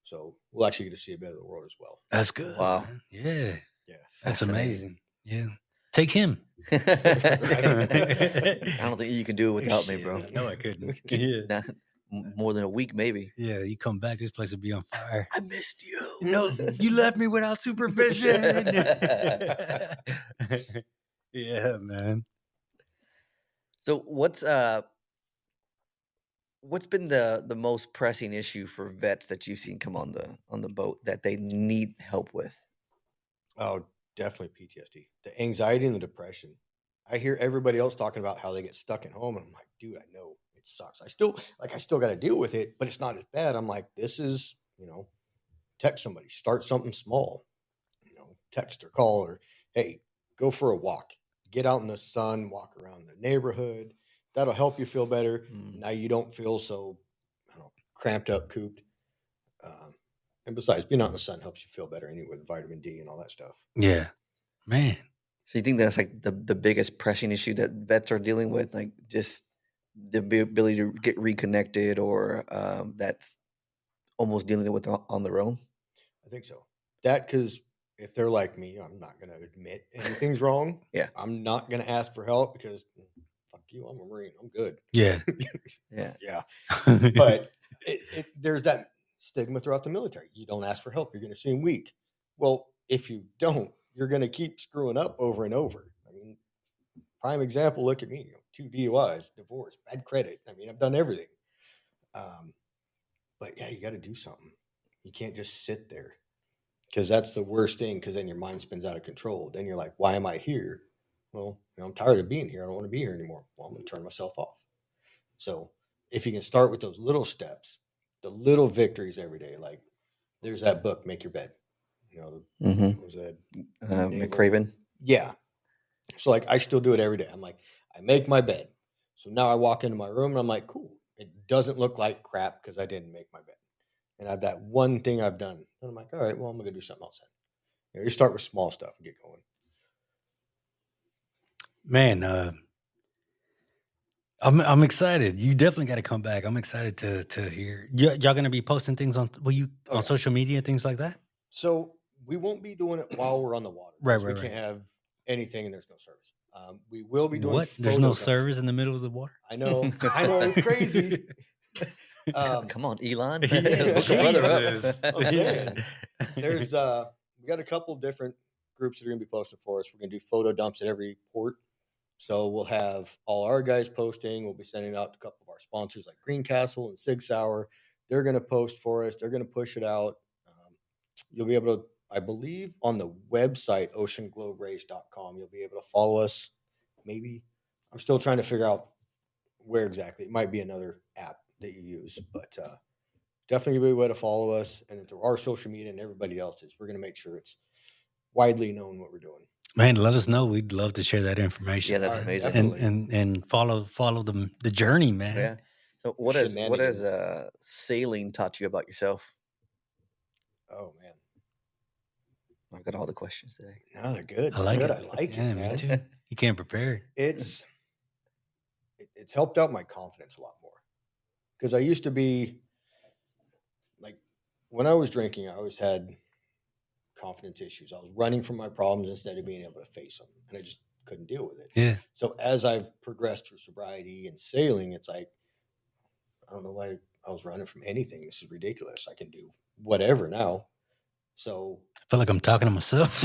So we'll actually get to see a bit of the world as well. That's good. Wow. Man. Yeah. Yeah. That's amazing. Yeah. Take him. I don't think you can do it without me, bro. No, I couldn't. Yeah. more than a week, maybe. Yeah, you come back, this place will be on fire. I missed you. No, you left me without supervision. Yeah, man. So what's been the most pressing issue for vets that you've seen come on the boat that they need help with? Oh, definitely PTSD, the anxiety and the depression. I hear everybody else talking about how they get stuck at home, and I'm like, dude, I know it sucks. I still got to deal with it, but it's not as bad. I'm like, this is, text somebody, start something small, text or call, or hey, go for a walk, get out in the sun, walk around the neighborhood. That'll help you feel better. Now you don't feel so, cramped up, cooped. And besides, being out in the sun helps you feel better anyway, with vitamin D and all that stuff. Yeah, man. So you think that's like the biggest pressing issue that vets are dealing with, like just the ability to get reconnected, or that's almost dealing with on their own? I think so. That, because if they're like me, I'm not going to admit anything's wrong. Yeah. I'm not going to ask for help because fuck you, I'm a Marine. I'm good. Yeah. Yeah. But there's that stigma throughout the military. You don't ask for help, you're going to seem weak. Well, if you don't, you're going to keep screwing up over and over. I mean, prime example, look at me, 2 DUIs, divorce, bad credit. I mean, I've done everything. But yeah, you got to do something. You can't just sit there, because that's the worst thing, because then your mind spins out of control. Then you're like, why am I here? Well, I'm tired of being here. I don't want to be here anymore. Well, I'm going to turn myself off. So if you can start with those little steps, the little victories every day, like there's that book, Make Your Bed. What was that? McCraven. Yeah. So like, I still do it every day. I'm like, I make my bed. So now I walk into my room and I'm like, cool. It doesn't look like crap because I didn't make my bed. And I have that one thing I've done. And I'm like, all right, well, I'm going to do something else then. You start with small stuff and get going. Man, I'm excited. You definitely got to come back. I'm excited to hear. Y'all going to be posting things on social media, things like that? So we won't be doing it while we're on the water. Right. We can't have anything and there's no service. We will be doing what? There's no service in the middle of the water? I know. It's crazy. Come on, Elon. There's we got a couple different groups that are going to be posting for us. We're going to do photo dumps at every port. So we'll have all our guys posting. We'll be sending out to a couple of our sponsors like Greencastle and Sig Sauer. They're going to post for us. They're going to push it out. You'll be able to, I believe, on the website, oceanglobrace.com, you'll be able to follow us. Maybe. I'm still trying to figure out where exactly. It might be another app that you use, but definitely be a way to follow us, and through our social media and everybody else's. We're going to make sure it's widely known what we're doing. Man, let us know. We'd love to share that information. Yeah, that's amazing. And follow the journey, man. Yeah. So what has sailing taught you about yourself? Oh man, I've got all the questions today. No, they're good. I like it. I like it, man. Me too. You can't prepare. It's helped out my confidence a lot more, because I used to be like, when I was drinking, I always had confidence issues. I was running from my problems instead of being able to face them, and I just couldn't deal with it. Yeah. So as I've progressed through sobriety and sailing, it's like, I don't know why I was running from anything. This is ridiculous. I can do whatever now. So I feel like I'm talking to myself.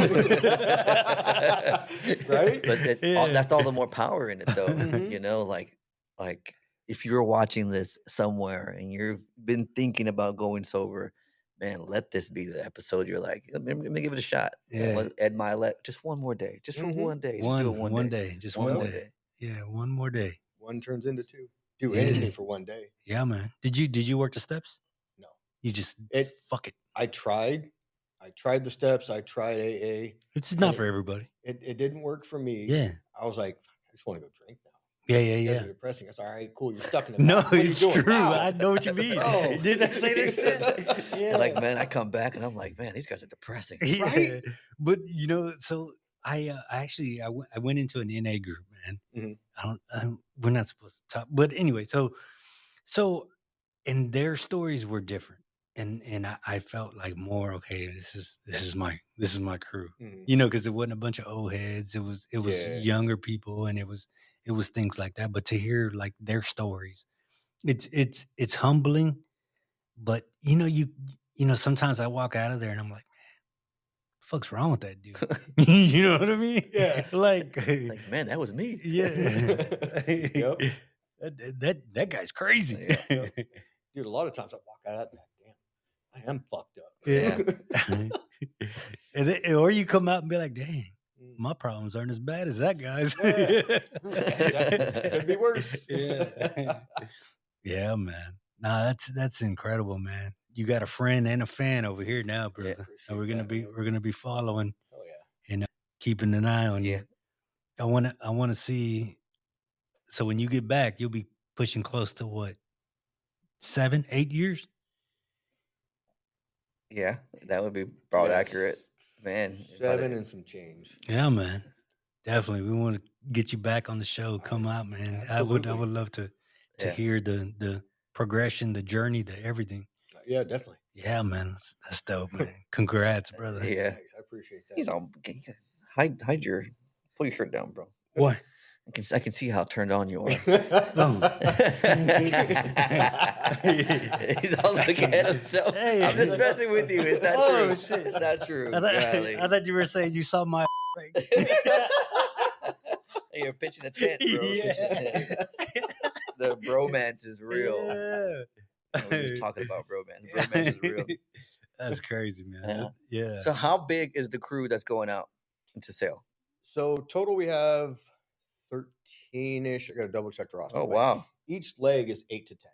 Right? But that's all the more power in it, though. Like if you're watching this somewhere and you've been thinking about going sober, man, let this be the episode. You're like, let me give it a shot. Yeah. Let Ed Milet, just one more day, just for one day, just do it one day. Just one day. Yeah, one more day. One turns into two. Do anything for one day. Yeah, man. Did you work the steps? No. You just fuck it. I tried the steps. I tried AA. It's not for everybody. It didn't work for me. Yeah. I was like, I just want to go drink now. Yeah. It's depressing. It's all right, cool. You're stuck in it. No, it's true. I know what you mean. Oh. Didn't I say that? Yeah. Like, man, I come back and I'm like, man, these guys are depressing. Yeah. Right? But so I went into an NA group, man. Mm-hmm. We're not supposed to talk, but anyway, so and their stories were different, and I felt like more, okay, this is my crew, because it wasn't a bunch of old heads. It was younger people, and it was things like that. But to hear like their stories it's humbling, but you know, sometimes I walk out of there and I'm like, fuck's wrong with that dude? You know what I mean? Yeah. Like, man, that was me. yeah. Yep. That guy's crazy. Yeah. Dude, a lot of times I walk out of that and damn, I am fucked up. Yeah. And then, or you come out and be like, dang, my problems aren't as bad as that guy's. That could be worse. Yeah. Yeah, man. Nah, that's incredible, man. You got a friend and a fan over here now, brother. And we're gonna be following. Oh yeah. And keeping an eye on Yeah. you. I wanna see. So when you get back, you'll be pushing close to what? 7, 8 years? Yeah, that would be about Yes. accurate, man. 7 and some change. Yeah, man. Definitely. We want to get you back on the show. Come out, man. I would love to hear the progression, the journey, the everything. Yeah, definitely. Yeah, man. That's dope, man. Congrats, brother. Yeah. Thanks. I appreciate that. He's all hide your pull your shirt down, bro. What? I can see how turned on you are. Oh. He's all looking at himself. Hey. I'm just messing with you. It's not Oh, true. shit. It's not true. I thought you were saying you saw my You're pitching a tent, bro. Yeah. Pitching a tent. The bromance is real. Yeah. We're just talking about bromance. Bromance is real. That's crazy, man. Yeah. So how big is the crew that's going out into sail? So total we have 13-ish. I got to double check the roster. Oh, but wow. Each leg is 8 to 10.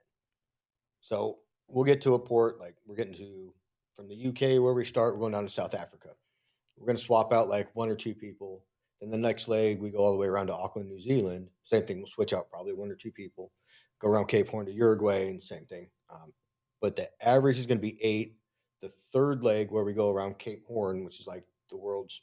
So we'll get to a port, like we're getting to from the UK where we start, we're going down to South Africa. We're going to swap out like 1 or 2 people. Then the next leg, we go all the way around to Auckland, New Zealand. Same thing, we'll switch out probably 1 or 2 people. Go around Cape Horn to Uruguay and same thing. But the average is going to be 8. The third leg where we go around Cape Horn, which is like the world's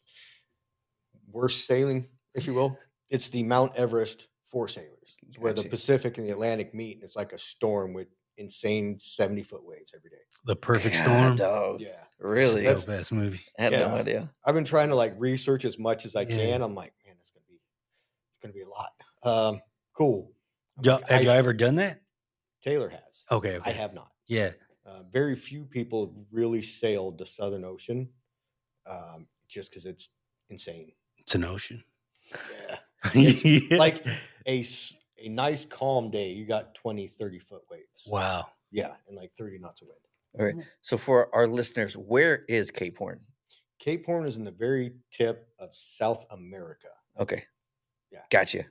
worst sailing, if you will. It's the Mount Everest for sailors. It's where the Pacific and the Atlantic meet, and it's like a storm with insane 70-foot waves every day. The Perfect Storm. Dog. Yeah. Really? That's the best movie. I had no idea. I've been trying to like research as much as I can. I'm like, man, it's gonna be a lot. Cool. Have you ever done that? Taylor has. Okay. I have not. Yeah. Very few people have really sailed the Southern Ocean, just because it's insane. It's an ocean. Yeah. It's like a nice calm day, you got 20, 30-foot waves. Wow. Yeah, and like 30 knots of wind. All right. So for our listeners, where is Cape Horn? Cape Horn is in the very tip of South America. Okay. Yeah. Gotcha.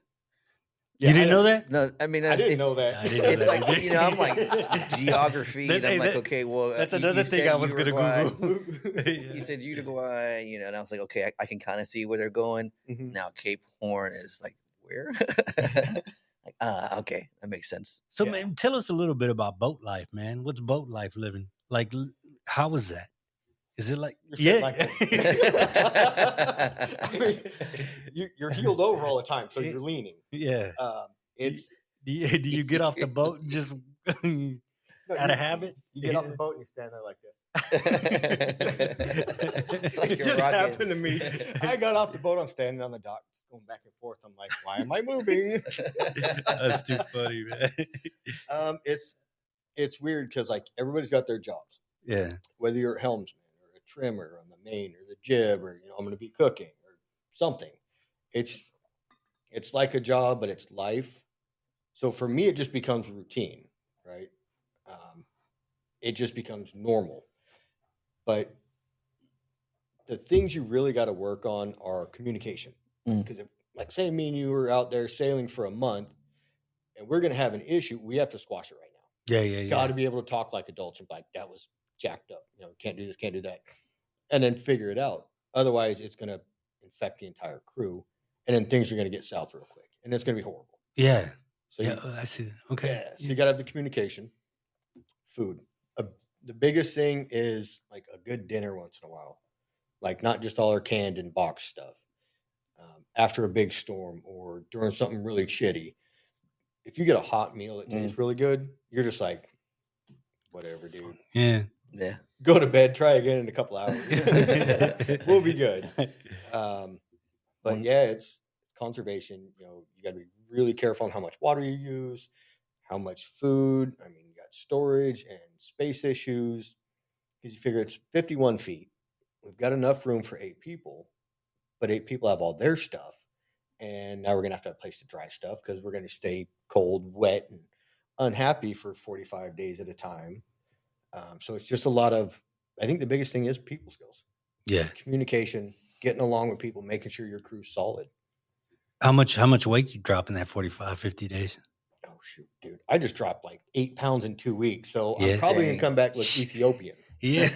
Yeah, you didn't know that? No, I mean, I didn't know that. It's like, I'm like geography, and I'm like, okay, well, that's another thing I was going to Google. You said Uruguay, and I was like, okay, I can kind of see where they're going. Mm-hmm. Now Cape Horn is like, where? Okay, that makes sense. So, man, tell us a little bit about boat life, man. What's boat life living? Like, how was that? Is it like, I mean, you're heeled over all the time, so you're leaning. Yeah. It's do you get off the boat and just out of habit? You get off the boat and you stand there like this. Like It just happened to me. I got off the boat. I'm standing on the dock, just going back and forth. I'm like, why am I moving? That's too funny, man. It's weird because like everybody's got their jobs. Yeah. Whether you're a helmsman or a trimmer on the main or the jib, or I'm going to be cooking or something. It's like a job, but it's life. So for me, it just becomes routine, right? It just becomes normal. But the things you really got to work on are communication. Because if, like, say me and you were out there sailing for a month and we're going to have an issue, we have to squash it right now. Yeah. Got to be able to talk like adults and like, that was jacked up. Can't do this, can't do that. And then figure it out. Otherwise, it's going to infect the entire crew. And then things are going to get south real quick. And it's going to be horrible. Yeah. So I see. Okay. Yeah, so you got to have the communication. Food. The biggest thing is like a good dinner once in a while. Like not just all our canned and boxed stuff. After a big storm or during something really shitty. If you get a hot meal that tastes really good, you're just like, whatever, dude. Yeah. Go to bed, try again in a couple hours. We'll be good. But yeah, it's conservation. You got to be really careful on how much water you use, how much food. I mean, you got storage and space issues because you figure it's 51 feet. We've got enough room for 8 people, but 8 people have all their stuff. And now we're going to have a place to dry stuff because we're going to stay cold, wet, and unhappy for 45 days at a time. So it's just a lot of, I think the biggest thing is people skills. Yeah. Communication, getting along with people, making sure your crew's solid. How much weight you drop in that 45, 50 days? Oh, shoot, dude. I just dropped like 8 pounds in 2 weeks. So Yeah. I'm probably going Dang. to come back with Ethiopian. Yeah.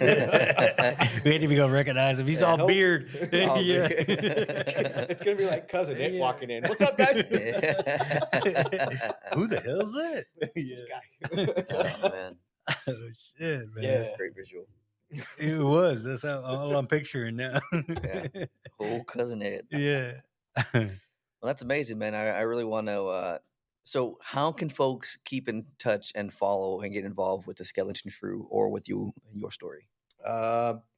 We ain't even gonna recognize him. He's Yeah, all hope- beard. All Yeah. beard. It's going to be like Cousin Ed Yeah. walking in. What's up, guys? Who the hell's that? This guy. Oh, man. Oh shit, man. Yeah. Great visual. It was. That's all I'm picturing now. Yeah. Whole Cousin Ed. Yeah. Well, that's amazing, man. I really want to. So, how can folks keep in touch and follow and get involved with the Skeleton Crew or with you and your story?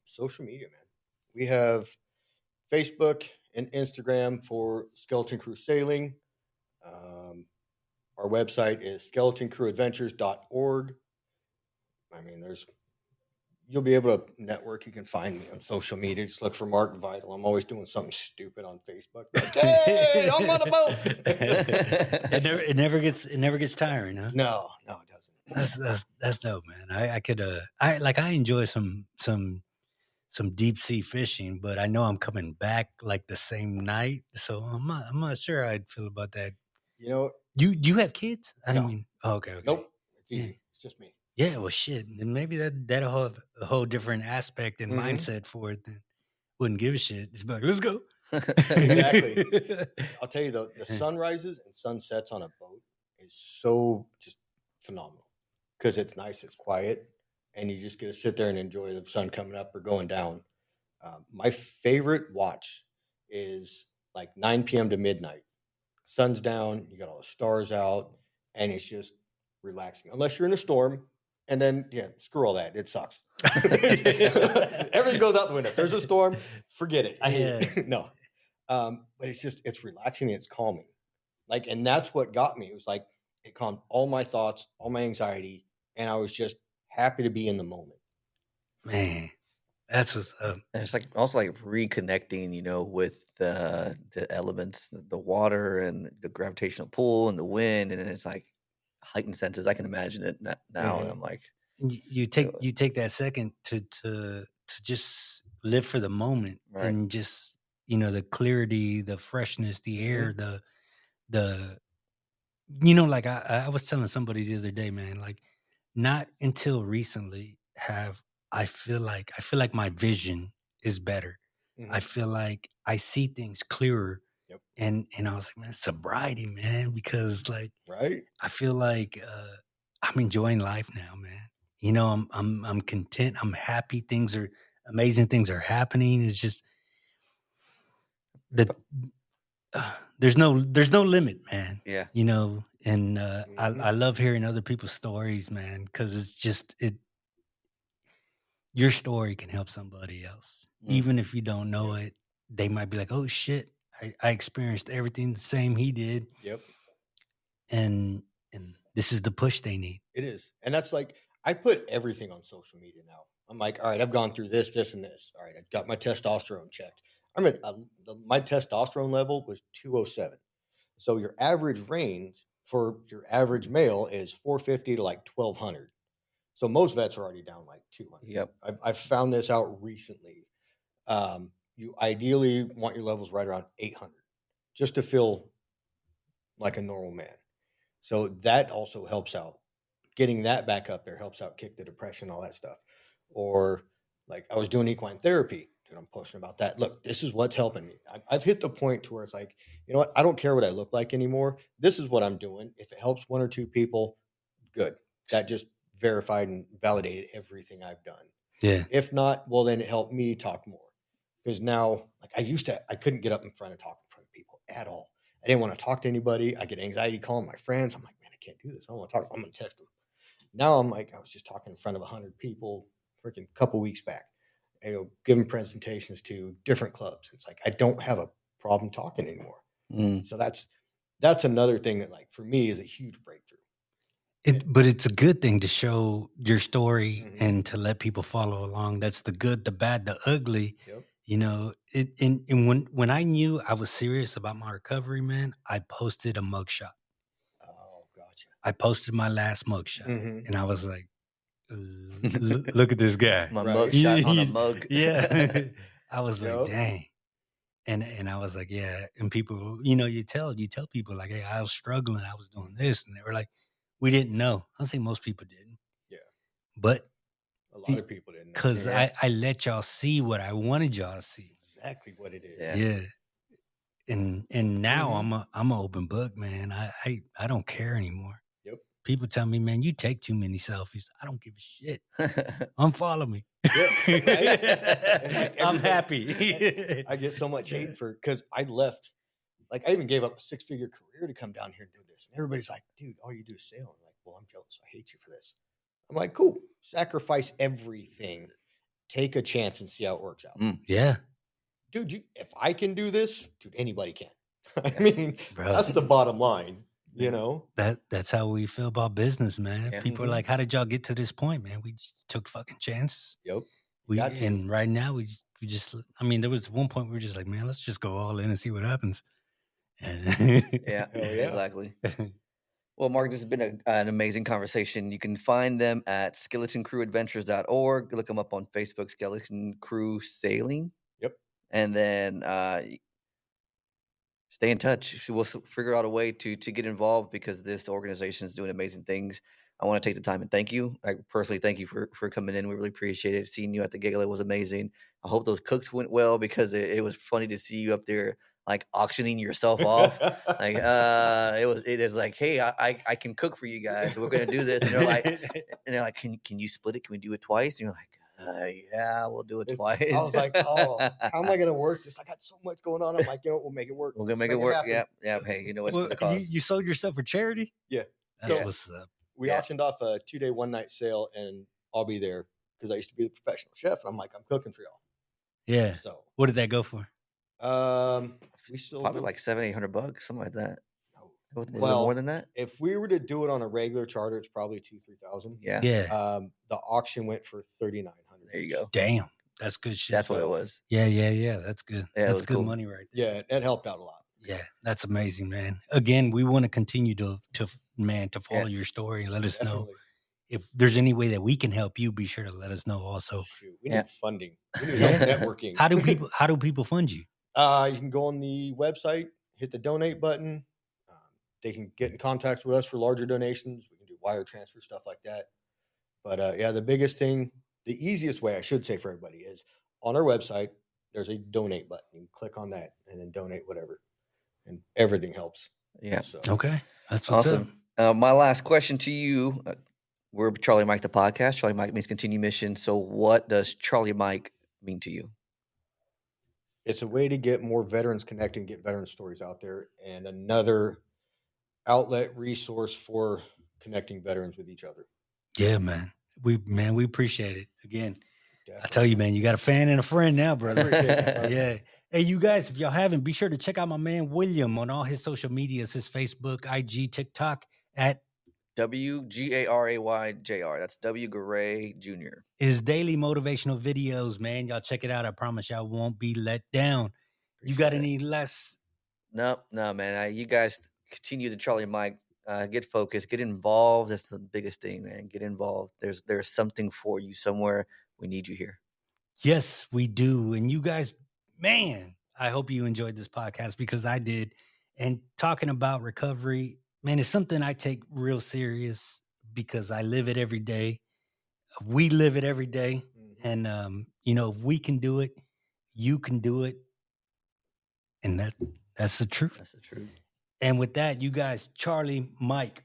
Social media, man. We have Facebook and Instagram for Skeleton Crew Sailing. Our website is skeletoncrewadventures.org. I mean, you'll be able to network. You can find me on social media. Just look for Mark Vital. I'm always doing something stupid on Facebook. Like, hey, I'm on a boat. It never gets tiring, huh? No, it doesn't. That's dope, man. I enjoy some deep sea fishing, but I know I'm coming back like the same night, so I'm not sure how I'd feel about that. You know, you have kids? I don't No. mean. Oh, okay. nope. It's Yeah. easy. It's just me. Yeah, well, shit. Then maybe that'll have a whole different aspect and Mhm. mindset for it. Then wouldn't give a shit. It's like, let's go. Exactly. I'll tell you though, the sunrises and sunsets on a boat is so just phenomenal because it's nice, it's quiet, and you just get to sit there and enjoy the sun coming up or going down. My favorite watch is like 9 p.m. to midnight. Sun's down, you got all the stars out, and it's just relaxing. Unless you're in a storm, and then screw all that. It sucks. Everything goes out the window. If there's a storm, forget it. I hate it. No. But it's relaxing and it's calming. Like, and that's what got me. It was like it calmed all my thoughts, all my anxiety, and I was just happy to be in the moment. Man, that's what's up. And it's like also like reconnecting, with the elements, the water and the gravitational pull and the wind, and then it's like heightened senses. I can imagine it now, and I'm like, You take that second to just live for the moment, Right. and just the clarity, the freshness, the air, the like I was telling somebody the other day, man, like not until recently have I feel like my vision is better. I feel like I see things clearer. Yep. And I was like, man, sobriety, man, because like Right. I feel like I'm enjoying life now, man. I'm content. I'm happy. Amazing things are happening. It's just that there's no limit, man. Yeah. And I love hearing other people's stories, man, because it's just your story can help somebody else. Even if you don't know it, they might be like, oh shit, I experienced everything the same he did. Yep. And this is the push they need. It is. And that's like, I put everything on social media now. I'm like, all right, I've gone through this, this, and this. All right, I've got my testosterone checked. My testosterone level was 207. So your average range for your average male is 450 to like 1200. So most vets are already down like 200. Yep. I've found this out recently. You ideally want your levels right around 800 just to feel like a normal man. So that also helps out. Getting that back up there helps out kick the depression, all that stuff. Or like I was doing equine therapy. Dude, I'm posting about that. Look, this is what's helping me. I've hit the point to where it's like, you know what? I don't care what I look like anymore. This is what I'm doing. If it helps one or two people, good. That just verified and validated everything I've done. Yeah. If not, well, then it helped me talk more. Because now, like I couldn't get up in front and talk in front of people at all. I didn't want to talk to anybody. I get anxiety calling my friends. I'm like, man, I can't do this. I don't want to talk. I'm going to text them. Now I'm like, I was just talking in front of 100 people freaking couple weeks back, giving presentations to different clubs. It's like, I don't have a problem talking anymore. So that's another thing that like for me is a huge breakthrough. But it's a good thing to show your story Mhm. and to let people follow along. That's the good, the bad, the ugly. Yep. You know, and when I knew I was serious about my recovery, man, I posted a mugshot. Oh, gotcha. I posted my last mugshot, Mhm. and I was like, "Look at this guy." My Right. mug shot on a mug. Yeah. I was like, Yep. "Dang." And I was like, "Yeah." And people, you know, you tell people like, "Hey, I was struggling. I was doing this," and they were like, "We didn't know." I think most people didn't, Yeah. but A lot of people didn't know. because Yeah. I let y'all see what I wanted y'all to That's see. exactly what it is. Yeah. Yeah. And now Mhm. I'm an open book, man. I don't care anymore. Yep. People tell me, man, you take too many selfies. I don't give a shit. Unfollow me. Yeah, right? It's like I'm everybody- happy. I get so much hate because I left. Like, I even gave up a 6-figure career to come down here and do this. And everybody's like, dude, all you do is sail. I'm like, well, I'm jealous. I hate you for this. I'm like, cool. Sacrifice everything. Take a chance and see how it works out. Yeah, Dude, if I can do this, dude, anybody can. I mean, bro. that's the bottom line, you know? That's how we feel about business, man. Yeah. People are Mhm. like, how did y'all get to this point, man? We just took fucking chances. Yep. We got to. and right now we just I mean, there was one point we were just like, man, let's just go all in and see what happens. And Yeah, Hell yeah. exactly. Well, Mark, this has been an amazing conversation. You can find them at skeletoncrewadventures.org. Look them up on Facebook, Skeleton Crew Sailing. Yep. And then stay in touch. We'll figure out a way to get involved because this organization is doing amazing things. I want to take the time and thank you. I personally thank you for coming in. We really appreciate it. Seeing you at the gala was amazing. I hope those cooks went well because it was funny to see you up there like auctioning yourself off. Like it is like, hey, I can cook for you guys. We're gonna do this, and they're like, can you split it? Can we do it twice? And you're like, yeah, we'll do it twice. I was like, oh, how am I going to work this? I got so much going on. I'm like, you know, we'll make it work. We're gonna Let's make it work. happen. Yeah. Hey, you know what's well, for the cause. you sold yourself for charity? Yeah. That's So- what's up. We Yeah. auctioned off a 2-day, 1-night sale, and I'll be there because I used to be a professional chef. And I'm like, I'm cooking for y'all. Yeah. So, What did that go for? we sold Probably like $700-800, something like that. Was it Well, more than that? if we were to do it on a regular charter, it's probably 2,000-3,000. Yeah. Yeah. The auction went for 3,900. There you go. Damn. That's good shit. That's what it was. Yeah. That's good. Yeah, it That's was good cool. money right there. Yeah, it helped out a lot. Yeah, that's amazing, man. Again, we want to continue to follow your story and let us know Definitely. if there's any way that we can help you. Be sure to let us know. Also, Shoot, we Yeah. need funding. We need Yeah. help networking. how do people fund you? You can go on the website, hit the donate button. They can get in contact with us for larger donations. We can do wire transfer, stuff like that. But yeah, the biggest thing, the easiest way I should say for everybody is on our website, there's a donate button. You can click on that and then donate whatever. And everything helps. Yeah. So Okay, that's what's up. Awesome. My last question to you. We're Charlie Mike, the podcast. Charlie Mike means continue mission. So what does Charlie Mike mean to you? it's a way to get more veterans connected and get veteran stories out there, and another outlet resource for connecting veterans with each other. Yeah, man. We appreciate it. Again, I Definitely. tell you, man, you got a fan and a friend now, I brother. appreciate that, brother. Yeah. Hey, you guys, if y'all haven't, be sure to check out my man William on all his social medias, his Facebook, IG, TikTok at WGARAYJR. That's W. Garay Jr. his daily motivational videos, man. Y'all check it out. I promise y'all won't be let down. You got Appreciate it. any less? No, man. You guys continue the Charlie Mike. Get focused. Get involved. That's the biggest thing, man. Get involved. There's something for you somewhere. We need you here. Yes, we do. And you guys, man, I hope you enjoyed this podcast because I did. And talking about recovery, man, it's something I take real serious because I live it every day. We live it every day. Mhm. And if we can do it, you can do it. And that's the truth. That's the truth. And with that, you guys, Charlie, Mike,